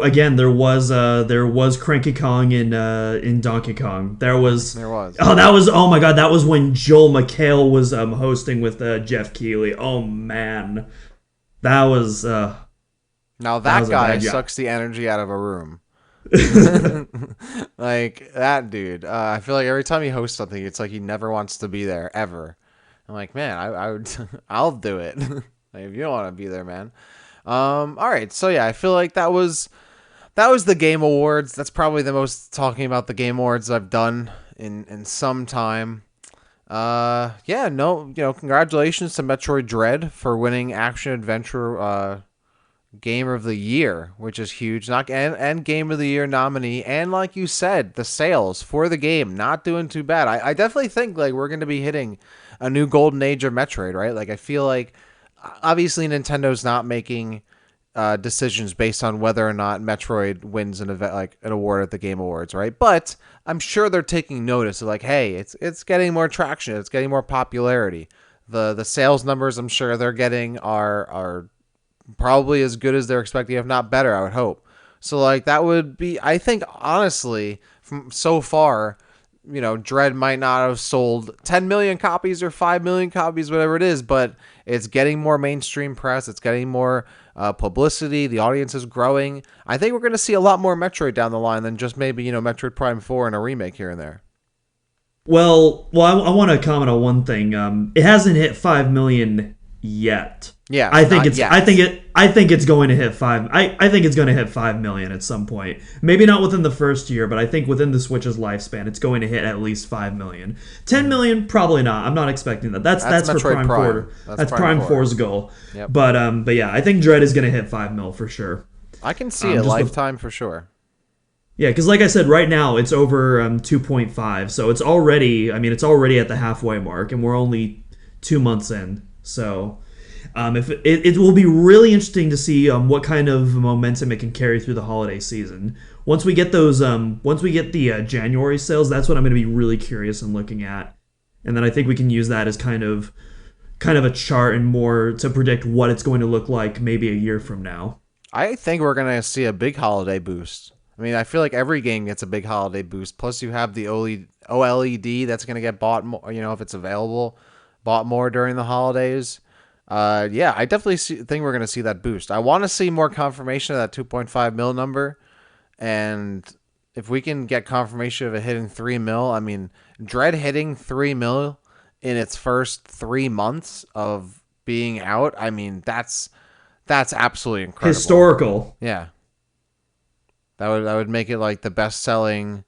was Cranky Kong in Donkey Kong. There was. Oh my god, that was when Joel McHale was hosting with Jeff Keighley. Oh man, that was Now that that was a guy bad job. sucks the energy out of a room. Like that dude. I feel like every time he hosts something, it's like he never wants to be there ever. I'm like, man, I would, I'll do it. Like, if you don't want to be there, man. All right. So yeah, I feel like that was the Game Awards. That's probably the most talking about the Game Awards I've done in some time. Yeah, no, congratulations to Metroid Dread for winning Action Adventure Game of the Year, which is huge. Not and Game of the Year nominee, and like you said, the sales for the game not doing too bad. I definitely think like we're gonna be hitting a new golden age of Metroid, right? Like I feel like obviously Nintendo's not making decisions based on whether or not Metroid wins an event like an award at the Game Awards, right? But I'm sure they're taking notice of like, hey, it's getting more traction, it's getting more popularity. The sales numbers I'm sure they're getting are probably as good as they're expecting, if not better, I would hope. So like that would be, I think honestly, from so far, Dread might not have sold 10 million copies or 5 million copies, whatever it is, but it's getting more mainstream press. It's getting more publicity. The audience is growing. I think we're going to see a lot more Metroid down the line than just maybe, Metroid Prime 4 and a remake here and there. I want to comment on one thing. It hasn't hit 5 million yet. Yeah, I think not it's. yet. I think it's going to hit five. I think it's going to hit 5 million at some point. Maybe not within the first year, but I think within the Switch's lifespan, it's going to hit at least 5 million. 10 million, probably not. I'm not expecting that. That's for Metroid Prime Prime. Four. That's That's Prime Prime 4. 4's goal. Yep. But yeah, I think Dread is going to hit 5 mil for sure. I can see a Just the lifetime for sure. Yeah, because like I said, right now it's over 2.5, so it's already. I mean, it's already at the halfway mark, and we're only 2 months in. So, if it will be really interesting to see what kind of momentum it can carry through the holiday season. Once we get those, once we get the January sales, that's what I'm going to be really curious and looking at, and then I think we can use that as kind of a chart and more to predict what it's going to look like maybe a year from now. I think we're going to see a big holiday boost. I mean, I feel like every game gets a big holiday boost. Plus, you have the OLED that's going to get bought more, if it's available, bought more during the holidays. Yeah, I definitely think we're going to see that boost. I want to see more confirmation of that 2.5 mil number. And if we can get confirmation of it hitting 3 mil, I mean, Dread hitting 3 mil in its first 3 months of being out, I mean, that's absolutely incredible. Historical. Yeah. That would make it like the best selling.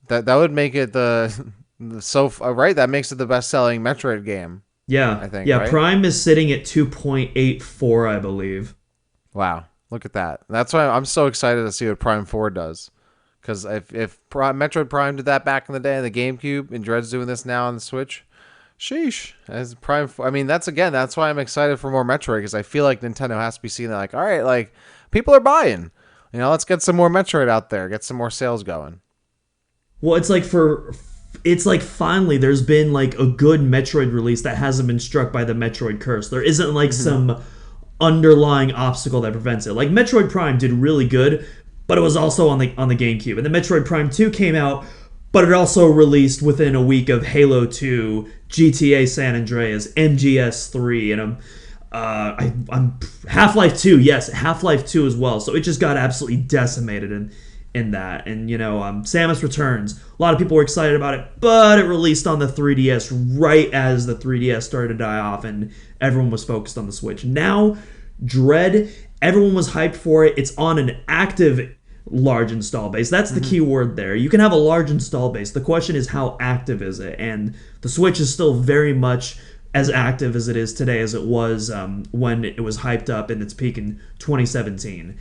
That would make it right. That makes it the best selling Metroid game. Yeah, I think. yeah. Right? Prime is sitting at 2.84, I believe. Wow, look at that. That's why I'm so excited to see what Prime 4 does. Because if Metroid Prime did that back in the day on the GameCube, and Dread's doing this now on the Switch, sheesh. As Prime 4, I mean, that's why I'm excited for more Metroid, because I feel like Nintendo has to be seeing that, like, all right, like people are buying. Let's get some more Metroid out there. Get some more sales going. Well, it's like finally there's been like a good Metroid release that hasn't been struck by the Metroid curse. There isn't like some underlying obstacle that prevents it. Like Metroid Prime did really good, but it was also on the GameCube. And then Metroid Prime 2 came out, but it also released within a week of Halo 2, GTA San Andreas, MGS3, and I'm Half-Life 2, yes, Half-Life 2 as well. So it just got absolutely decimated in that. And Samus Returns. A lot of people were excited about it, but it released on the 3DS right as the 3DS started to die off and everyone was focused on the Switch. Now, Dread, everyone was hyped for it. It's on an active large install base. That's the key word there. You can have a large install base. The question is, how active is it? And the Switch is still very much as active as it is today as it was when it was hyped up in its peak in 2017.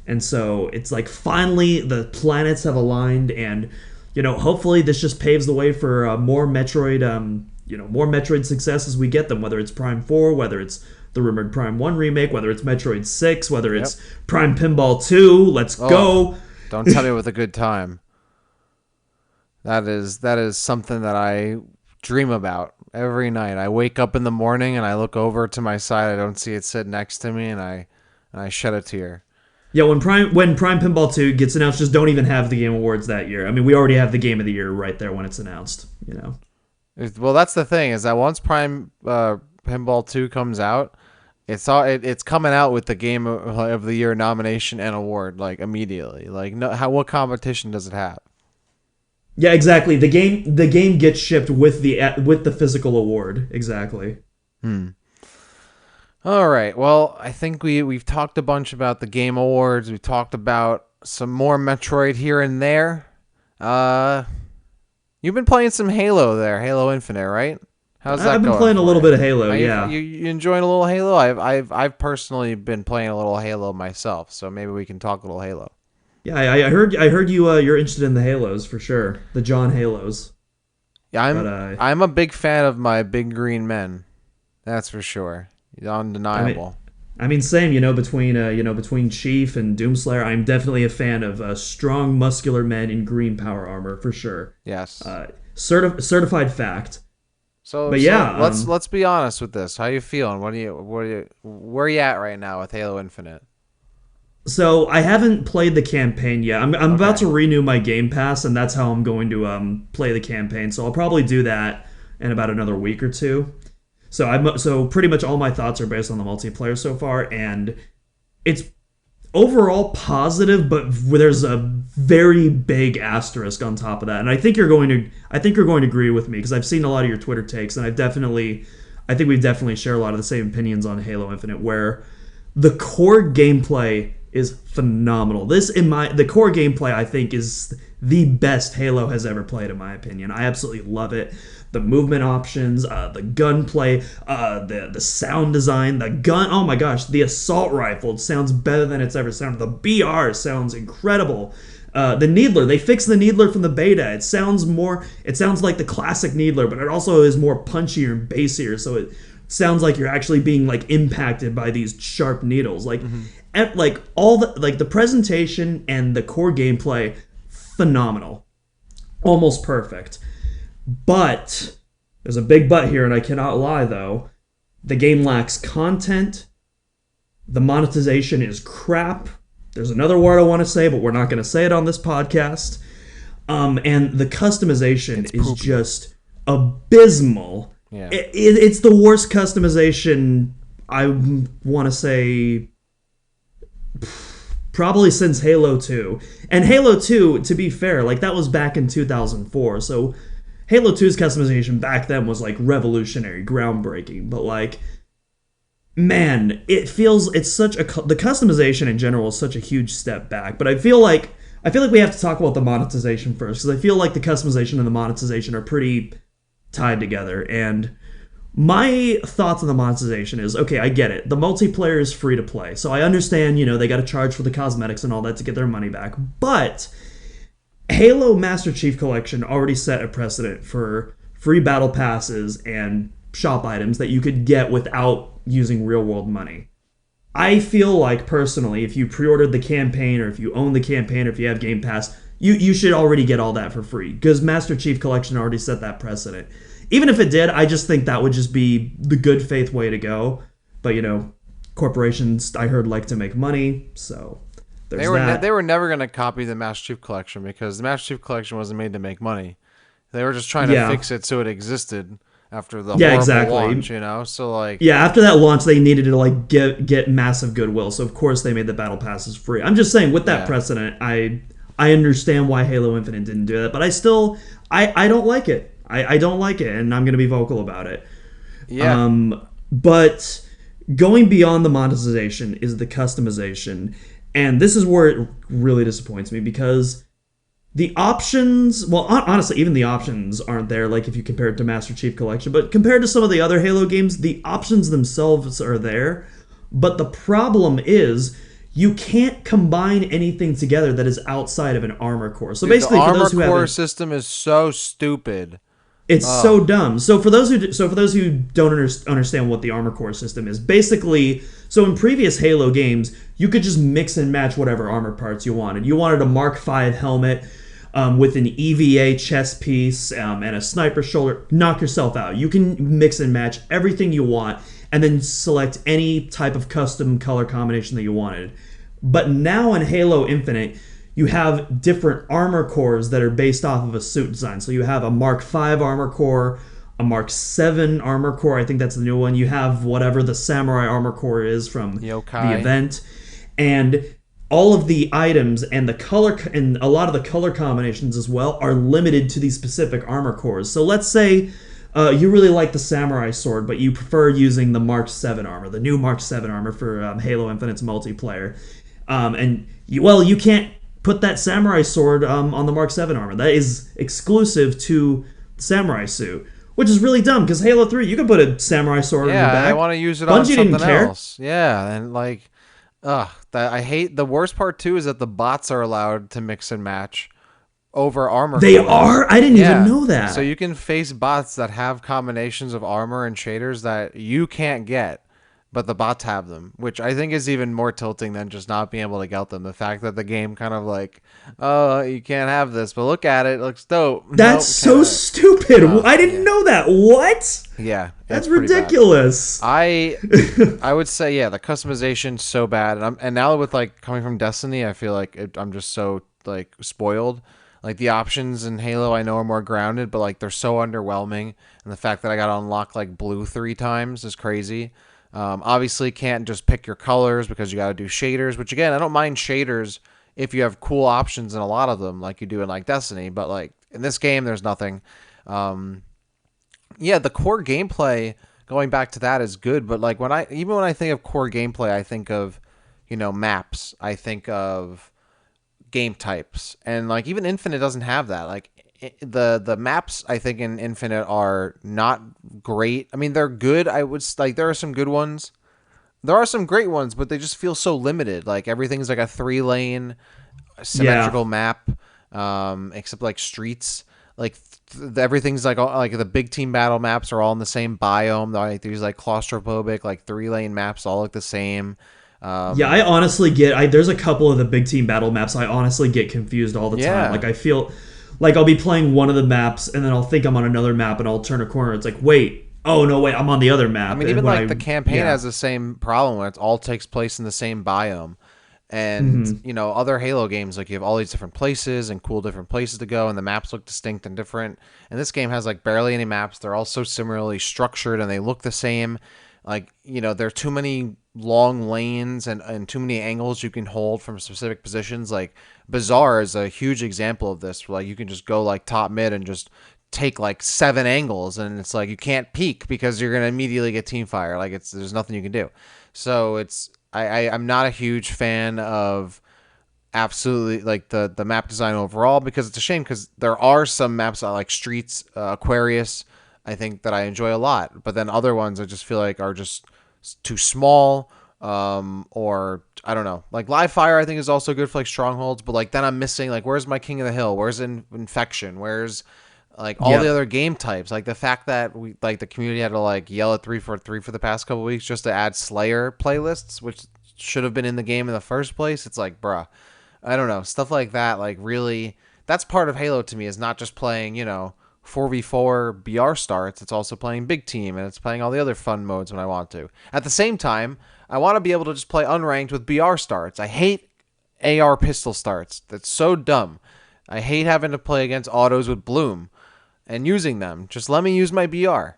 And so it's like finally the planets have aligned, and hopefully this just paves the way for more Metroid more Metroid success as we get them, whether it's Prime 4, whether it's the rumored Prime 1 remake, whether it's Metroid 6, whether it's Prime Pinball 2. Let's go. Don't tell me with a good time. That is something that I dream about every night. I wake up in the morning and I look over to my side. I don't see it sit next to me, and I shed a tear. Yeah, when Prime Pinball 2 gets announced, just don't even have the Game Awards that year. I mean, we already have the Game of the Year right there when it's announced. Well, that's the thing, is that once Prime Pinball 2 comes out, it's coming out with the Game of the Year nomination and award like immediately. Like, what competition does it have? Yeah, exactly. The game gets shipped with the physical award. Exactly. All right. Well, I think we've talked a bunch about the Game Awards. We've talked about some more Metroid here and there. You've been playing some Halo there, Halo Infinite, right? How's that going? I've been playing a little bit of Halo. Yeah. You enjoying a little Halo? I've personally been playing a little Halo myself, so maybe we can talk a little Halo. Yeah, I heard you're interested in the Halos for sure. The John Halos. Yeah, I'm a big fan of my big green men. That's for sure. Undeniable. I mean, same. Between Chief and Doomslayer, I'm definitely a fan of strong, muscular men in green power armor for sure. Yes. Certified fact. But yeah, let's be honest with this. How you feeling? Where are you at right now with Halo Infinite? So I haven't played the campaign yet. I'm about to renew my Game Pass, and that's how I'm going to play the campaign. So I'll probably do that in about another week or two. So pretty much all my thoughts are based on the multiplayer so far, and overall positive, but there's a very big asterisk on top of that. And I think you're going to agree with me because I've seen a lot of your Twitter takes, and I think we've definitely shared a lot of the same opinions on Halo Infinite, where the core gameplay is phenomenal. The core gameplay I think is the best Halo has ever played in my opinion. I absolutely love it. The movement options, the gunplay, the sound design, the gun. Oh my gosh, the assault rifle sounds better than it's ever sounded. The BR sounds incredible. The Needler, they fixed the Needler from the beta. It sounds like the classic Needler, but it also is more punchier and bassier. So it sounds like you're actually being like impacted by these sharp needles. Like all the presentation and the core gameplay, phenomenal, almost perfect. But there's a big but here, and I cannot lie though. The game lacks content. The monetization is crap. There's another word I want to say, but we're not going to say it on this podcast. And the customization is just abysmal. Yeah. It's the worst customization I want to say probably since Halo 2. And Halo 2, to be fair, like that was back in 2004. So Halo 2's customization back then was like revolutionary, groundbreaking. But like, man, the customization in general is such a huge step back. But I feel like we have to talk about the monetization first, because I feel like the customization and the monetization are pretty tied together. And my thoughts on the monetization is, okay, I get it. The multiplayer is free to play. So I understand, they got to charge for the cosmetics and all that to get their money back. But Halo Master Chief Collection already set a precedent for free battle passes and shop items that you could get without using real world money. I feel like, personally, if you pre-ordered the campaign, or if you own the campaign, or if you have Game Pass, you should already get all that for free, because Master Chief Collection already set that precedent. Even if it did, I just think that would just be the good faith way to go. But, corporations, I heard, like to make money, so there's that. They were never going to copy the Master Chief Collection, because the Master Chief Collection wasn't made to make money. They were just trying to fix it so it existed after the horrible launch, So like, after that launch, they needed to like get massive goodwill. So of course they made the battle passes free. I'm just saying, with that precedent, I understand why Halo Infinite didn't do that, but I don't like it. I don't like it, and I'm going to be vocal about it. Yeah. But going beyond the monetization is the customization, and this is where it really disappoints me, because the options, well, honestly, even the options aren't there, like if you compare it to Master Chief Collection, but compared to some of the other Halo games, the options themselves are there. But the problem is, you can't combine anything together that is outside of an armor core. So basically, the for those who armor core system is so stupid. It's so dumb. So for those who don't understand what the armor core system is, basically, so in previous Halo games, you could just mix and match whatever armor parts you wanted. You wanted a Mark V helmet with an EVA chest piece and a sniper shoulder. Knock yourself out. You can mix and match everything you want, and then select any type of custom color combination that you wanted. But now in Halo Infinite, you have different armor cores that are based off of a suit design. So you have a Mark V armor core, a Mark VII armor core. I think that's the new one. You have whatever the Samurai armor core is from the event. And all of the items and the color, and a lot of the color combinations as well, are limited to these specific armor cores. So let's say you really like the Samurai sword, but you prefer using the Mark VII armor, the new Mark VII armor for Halo Infinite's multiplayer. And you can't put that Samurai sword on the Mark VII armor. That is exclusive to the Samurai suit, which is really dumb, because Halo 3, you can put a Samurai sword on your back. Yeah, I want to use it on something else. Yeah, and like, I hate, the worst part too is that the bots are allowed to mix and match over armor. They are? I didn't even know that. So you can face bots that have combinations of armor and shaders that you can't get, but the bots have them, which I think is even more tilting than just not being able to get them. The fact that the game kind of like, oh, you can't have this, but look at it, looks dope. That's so stupid. I didn't know that. What? Yeah, that's ridiculous. I would say, the customization's so bad, and now with like coming from Destiny, I feel like I'm just so like spoiled. Like the options in Halo, I know are more grounded, but like they're so underwhelming, and the fact that I got to unlock like blue 3 times is crazy. Obviously, can't just pick your colors because you got to do shaders. Which again, I don't mind shaders if you have cool options in a lot of them, like you do in like Destiny. But like in this game, there's nothing. Um, yeah, the core gameplay, going back to that, is good. But like even when I think of core gameplay, I think of, maps. I think of game types, and like even Infinite doesn't have that. Like the maps, I think in Infinite are not great. I mean, they're good. I would like there are some good ones. There are some great ones, but they just feel so limited. Like everything's like a 3-lane Yeah. symmetrical map, except like streets. Like everything's like the big team battle maps are all in the same biome. They're like these like claustrophobic like 3-lane maps all look the same. Yeah, I honestly get. There's a couple of the big team battle maps. I honestly get confused all the time. Yeah, Like I feel like I'll be playing one of the maps, and then I'll think I'm on another map, and I'll turn a corner. It's like, wait, oh no, wait, I'm on the other I map. mean, And even when like the campaign yeah, has the same problem where it all takes place in the same biome. And, hmm other Halo games, like you have all these different places and cool different places to go, and the maps look distinct and different. And this game has like barely any maps. They're all so similarly structured and they look the same. Like, there are too many long lanes and too many angles you can hold from specific positions. Like, Bazaar is a huge example of this, where like you can just go like top mid and just take like 7 angles, and it's like you can't peek because you're gonna immediately get team fire. Like there's nothing you can do. So I'm not a huge fan of absolutely like the map design overall, because it's a shame, because there are some maps like Streets, Aquarius, I think that I enjoy a lot, but then other ones I just feel like are just too small, or I don't know. Like Live Fire I think is also good for like strongholds, but like then I'm missing like where's my King of the Hill, where's Infection, where's like all the yep, other game types. Like the fact that we like the community had to like yell at 343 for the past couple weeks just to add Slayer playlists, which should have been in the game in the first place. It's like, bruh, I don't know, stuff like that. Like really, that's part of Halo to me, is not just playing 4v4 BR starts. It's also playing big team, and it's playing all the other fun modes when I want to. At the same time, I want to be able to just play unranked with BR starts. I hate AR pistol starts. That's so dumb. I hate having to play against autos with Bloom and using them. Just let me use my BR.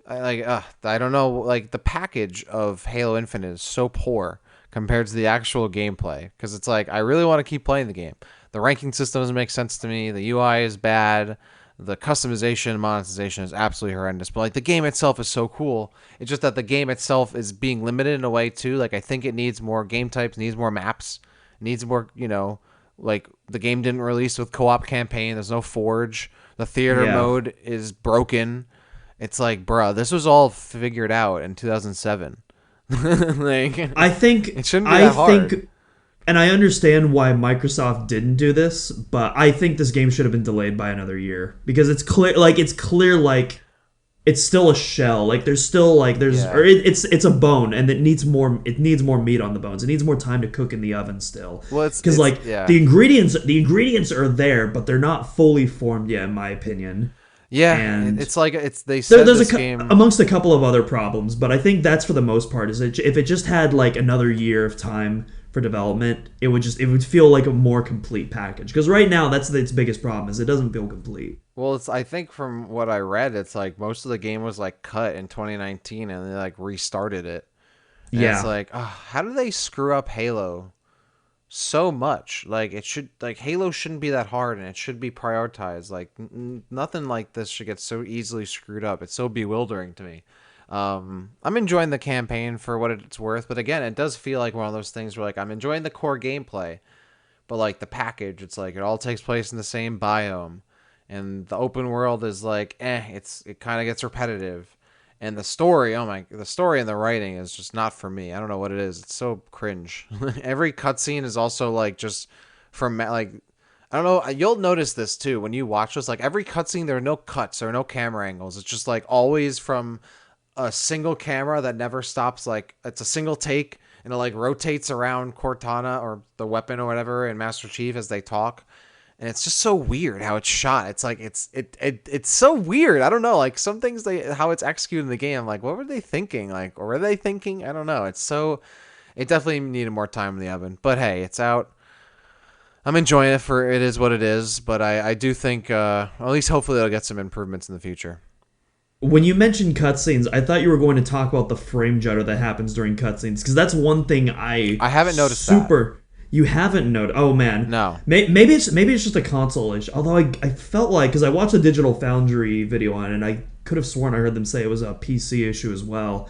I don't know. Like the package of Halo Infinite is so poor compared to the actual gameplay, because it's like I really want to keep playing the game. The ranking system doesn't make sense to me. The UI is bad. The customization and monetization is absolutely horrendous. But like the game itself is so cool. It's just that the game itself is being limited in a way too. Like I think it needs more game types, needs more maps, needs more. Like the game didn't release with co-op campaign. There's no Forge. The theater yeah. mode is broken. It's like, bruh, this was all figured out in 2007. Like, I think it shouldn't be I that hard. think and I understand why Microsoft didn't do this, but I think this game should have been delayed by another year because it's clear it's still a shell. Like there's still like there's or Yeah. it's a bone and it needs more meat on the bones. It needs more time to cook in the oven still. Well, Cuz like yeah. the ingredients are there, but they're not fully formed yet in my opinion. Yeah, And it's like they there, said there's this game. amongst a couple of other problems, but I think that's for the most part. Is it if it just had like another year of time for development, it would feel like a more complete package. Because right now, that's its biggest problem is it doesn't feel complete. Well, I think from what I read, it's like most of the game was like cut in 2019, and they like restarted it. And it's Yeah, like, how do they screw up Halo so much? Like Halo shouldn't be that hard, and it should be prioritized. Like nothing like this should get so easily screwed up. It's so bewildering to me. I'm enjoying the campaign for what it's worth, but again, it does feel like one of those things where like I'm enjoying the core gameplay, but like the package, it's like it all takes place in the same biome, and the open world is like, it kind of gets repetitive, and the story, the story and the writing is just not for me. I don't know what it is. It's so cringe. Every cutscene is also like just from like. I don't know. You'll notice this too when you watch this. Like every cutscene, there are no cuts or no camera angles. It's just like always from a single camera that never stops. Like it's a single take, and it like rotates around Cortana or the weapon or whatever and Master Chief as they talk, and it's just so weird how it's shot. It's like it's so weird. I don't know. Like some things how it's executed in the game. Like what were they thinking? Like or were they thinking? I don't know. It definitely needed more time in the oven. But hey, it's out. I'm enjoying it for it is what it is. But I do think at least hopefully it'll get some improvements in the future. When you mentioned cutscenes, I thought you were going to talk about the frame jutter that happens during cutscenes, because that's one thing I I haven't noticed that. super. You haven't noticed? Oh man, No. maybe it's just a console issue. Although I felt like, because I watched a Digital Foundry video on it, and I could have sworn I heard them say it was a PC issue as well.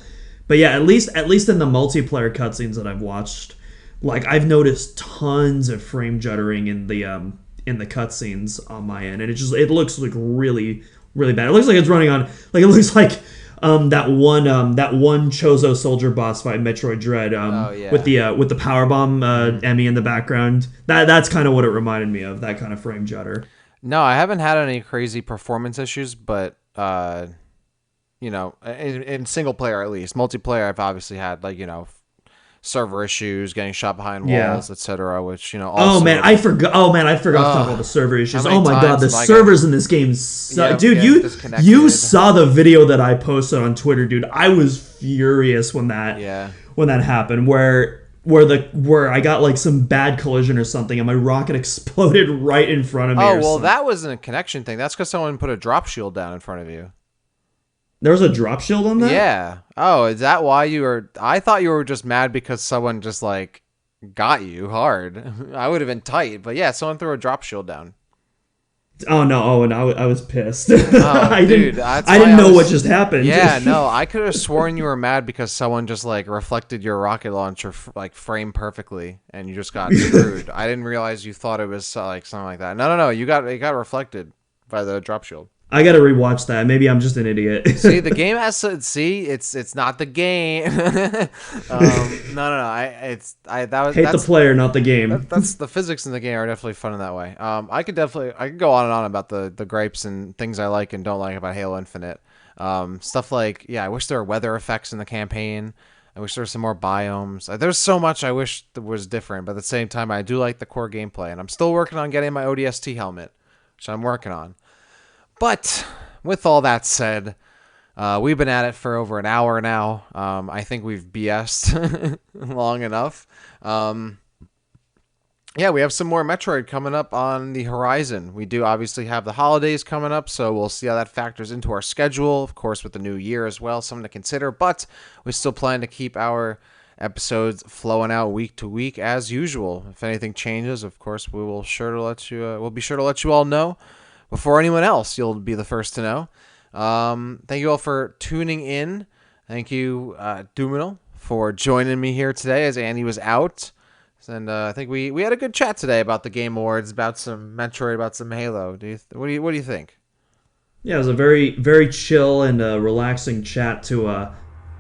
But yeah, at least in the multiplayer cutscenes that I've watched, like I've noticed tons of frame juddering in the cutscenes on my end, and it looks like really bad. It looks like it's running on, like it looks like that one Chozo soldier boss fight in Metroid Dread, Oh yeah. with the power bomb Emmy in the background. That's kind of what it reminded me of. That kind of frame judder. No, I haven't had any crazy performance issues, but in single player at least. Multiplayer, I've obviously had server issues, getting shot behind Yeah. walls, etc. Which Oh also. man, I forgot. Oh man, I forgot to talk about the server issues. How many Oh my god, times the have I servers in this game suck. Yeah, Dude, getting you disconnected. saw the video that I posted on Twitter, dude. I was furious when that Yeah. happened. Where I got like some bad collision or something, and my rocket exploded right in front of me. Oh or well, something. that wasn't a connection thing. That's because someone put a drop shield down in front of you. There was a drop shield on that. Yeah. Oh, is that why you were? I thought you were just mad because someone just got you hard. I would have been tight, but yeah, someone threw a drop shield down. Oh no! Oh, and I was pissed. Oh, I dude, didn't. that's I why didn't I know what was- just happened. Yeah, no, I could have sworn you were mad because someone just reflected your rocket launcher frame perfectly, and you just got screwed. I didn't realize you thought it was something like that. No, it got reflected by the drop shield. I gotta rewatch that. Maybe I'm just an idiot. See, the game has to see. It's not the game. No. Hate the player, not the game. That's the physics in the game are definitely fun in that way. I could go on and on about the gripes and things I like and don't like about Halo Infinite. Stuff I wish there were weather effects in the campaign. I wish there were some more biomes. There's so much I wish that was different, but at the same time, I do like the core gameplay, and I'm still working on getting my ODST helmet, which I'm working on. But with all that said, we've been at it for over an hour now. I think we've BS'd long enough. We have some more Metroid coming up on the horizon. We do obviously have the holidays coming up, so we'll see how that factors into our schedule. Of course, with the new year as well, something to consider. But we still plan to keep our episodes flowing out week to week as usual. If anything changes, of course, we'll be sure to let you all know. Before anyone else, you'll be the first to know. Thank you all for tuning in. Thank you, Duminal, for joining me here today as Andy was out. And I think we had a good chat today about the Game Awards, about some Metroid, about some Halo. What do you think? Yeah, it was a very, very chill and relaxing chat to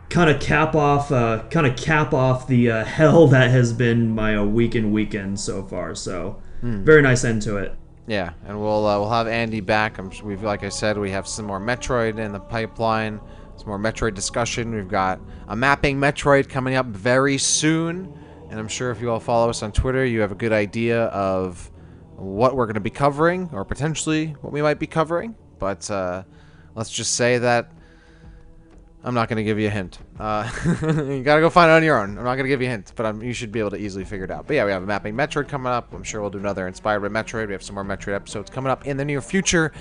kind of cap off the hell that has been my weekend so far. So very nice end to it. Yeah, and we'll have Andy back. Like I said, we have some more Metroid in the pipeline, some more Metroid discussion. We've got a mapping Metroid coming up very soon, and I'm sure if you all follow us on Twitter, you have a good idea of what we're going to be covering, or potentially what we might be covering. But let's just say that I'm not going to give you a hint. You got to go find it on your own. I'm not going to give you a hint, but you should be able to easily figure it out. But yeah, we have a mapping Metroid coming up. I'm sure we'll do another Inspired by Metroid. We have some more Metroid episodes coming up in the near future.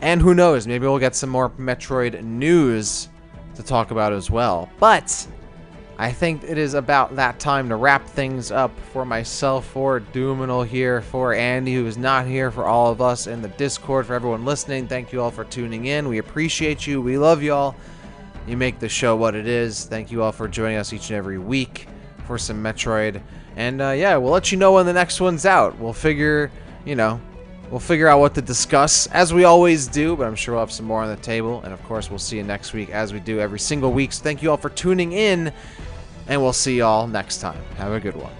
And who knows, maybe we'll get some more Metroid news to talk about as well. But I think it is about that time to wrap things up for myself, for Doominal here, for Andy, who is not here, for all of us in the Discord, for everyone listening. Thank you all for tuning in. We appreciate you. We love y'all. You make the show what it is. Thank you all for joining us each and every week for some Metroid. And we'll let you know when the next one's out. We'll figure out what to discuss, as we always do, but I'm sure we'll have some more on the table. And of course, we'll see you next week, as we do every single week. So thank you all for tuning in, and we'll see y'all next time. Have a good one.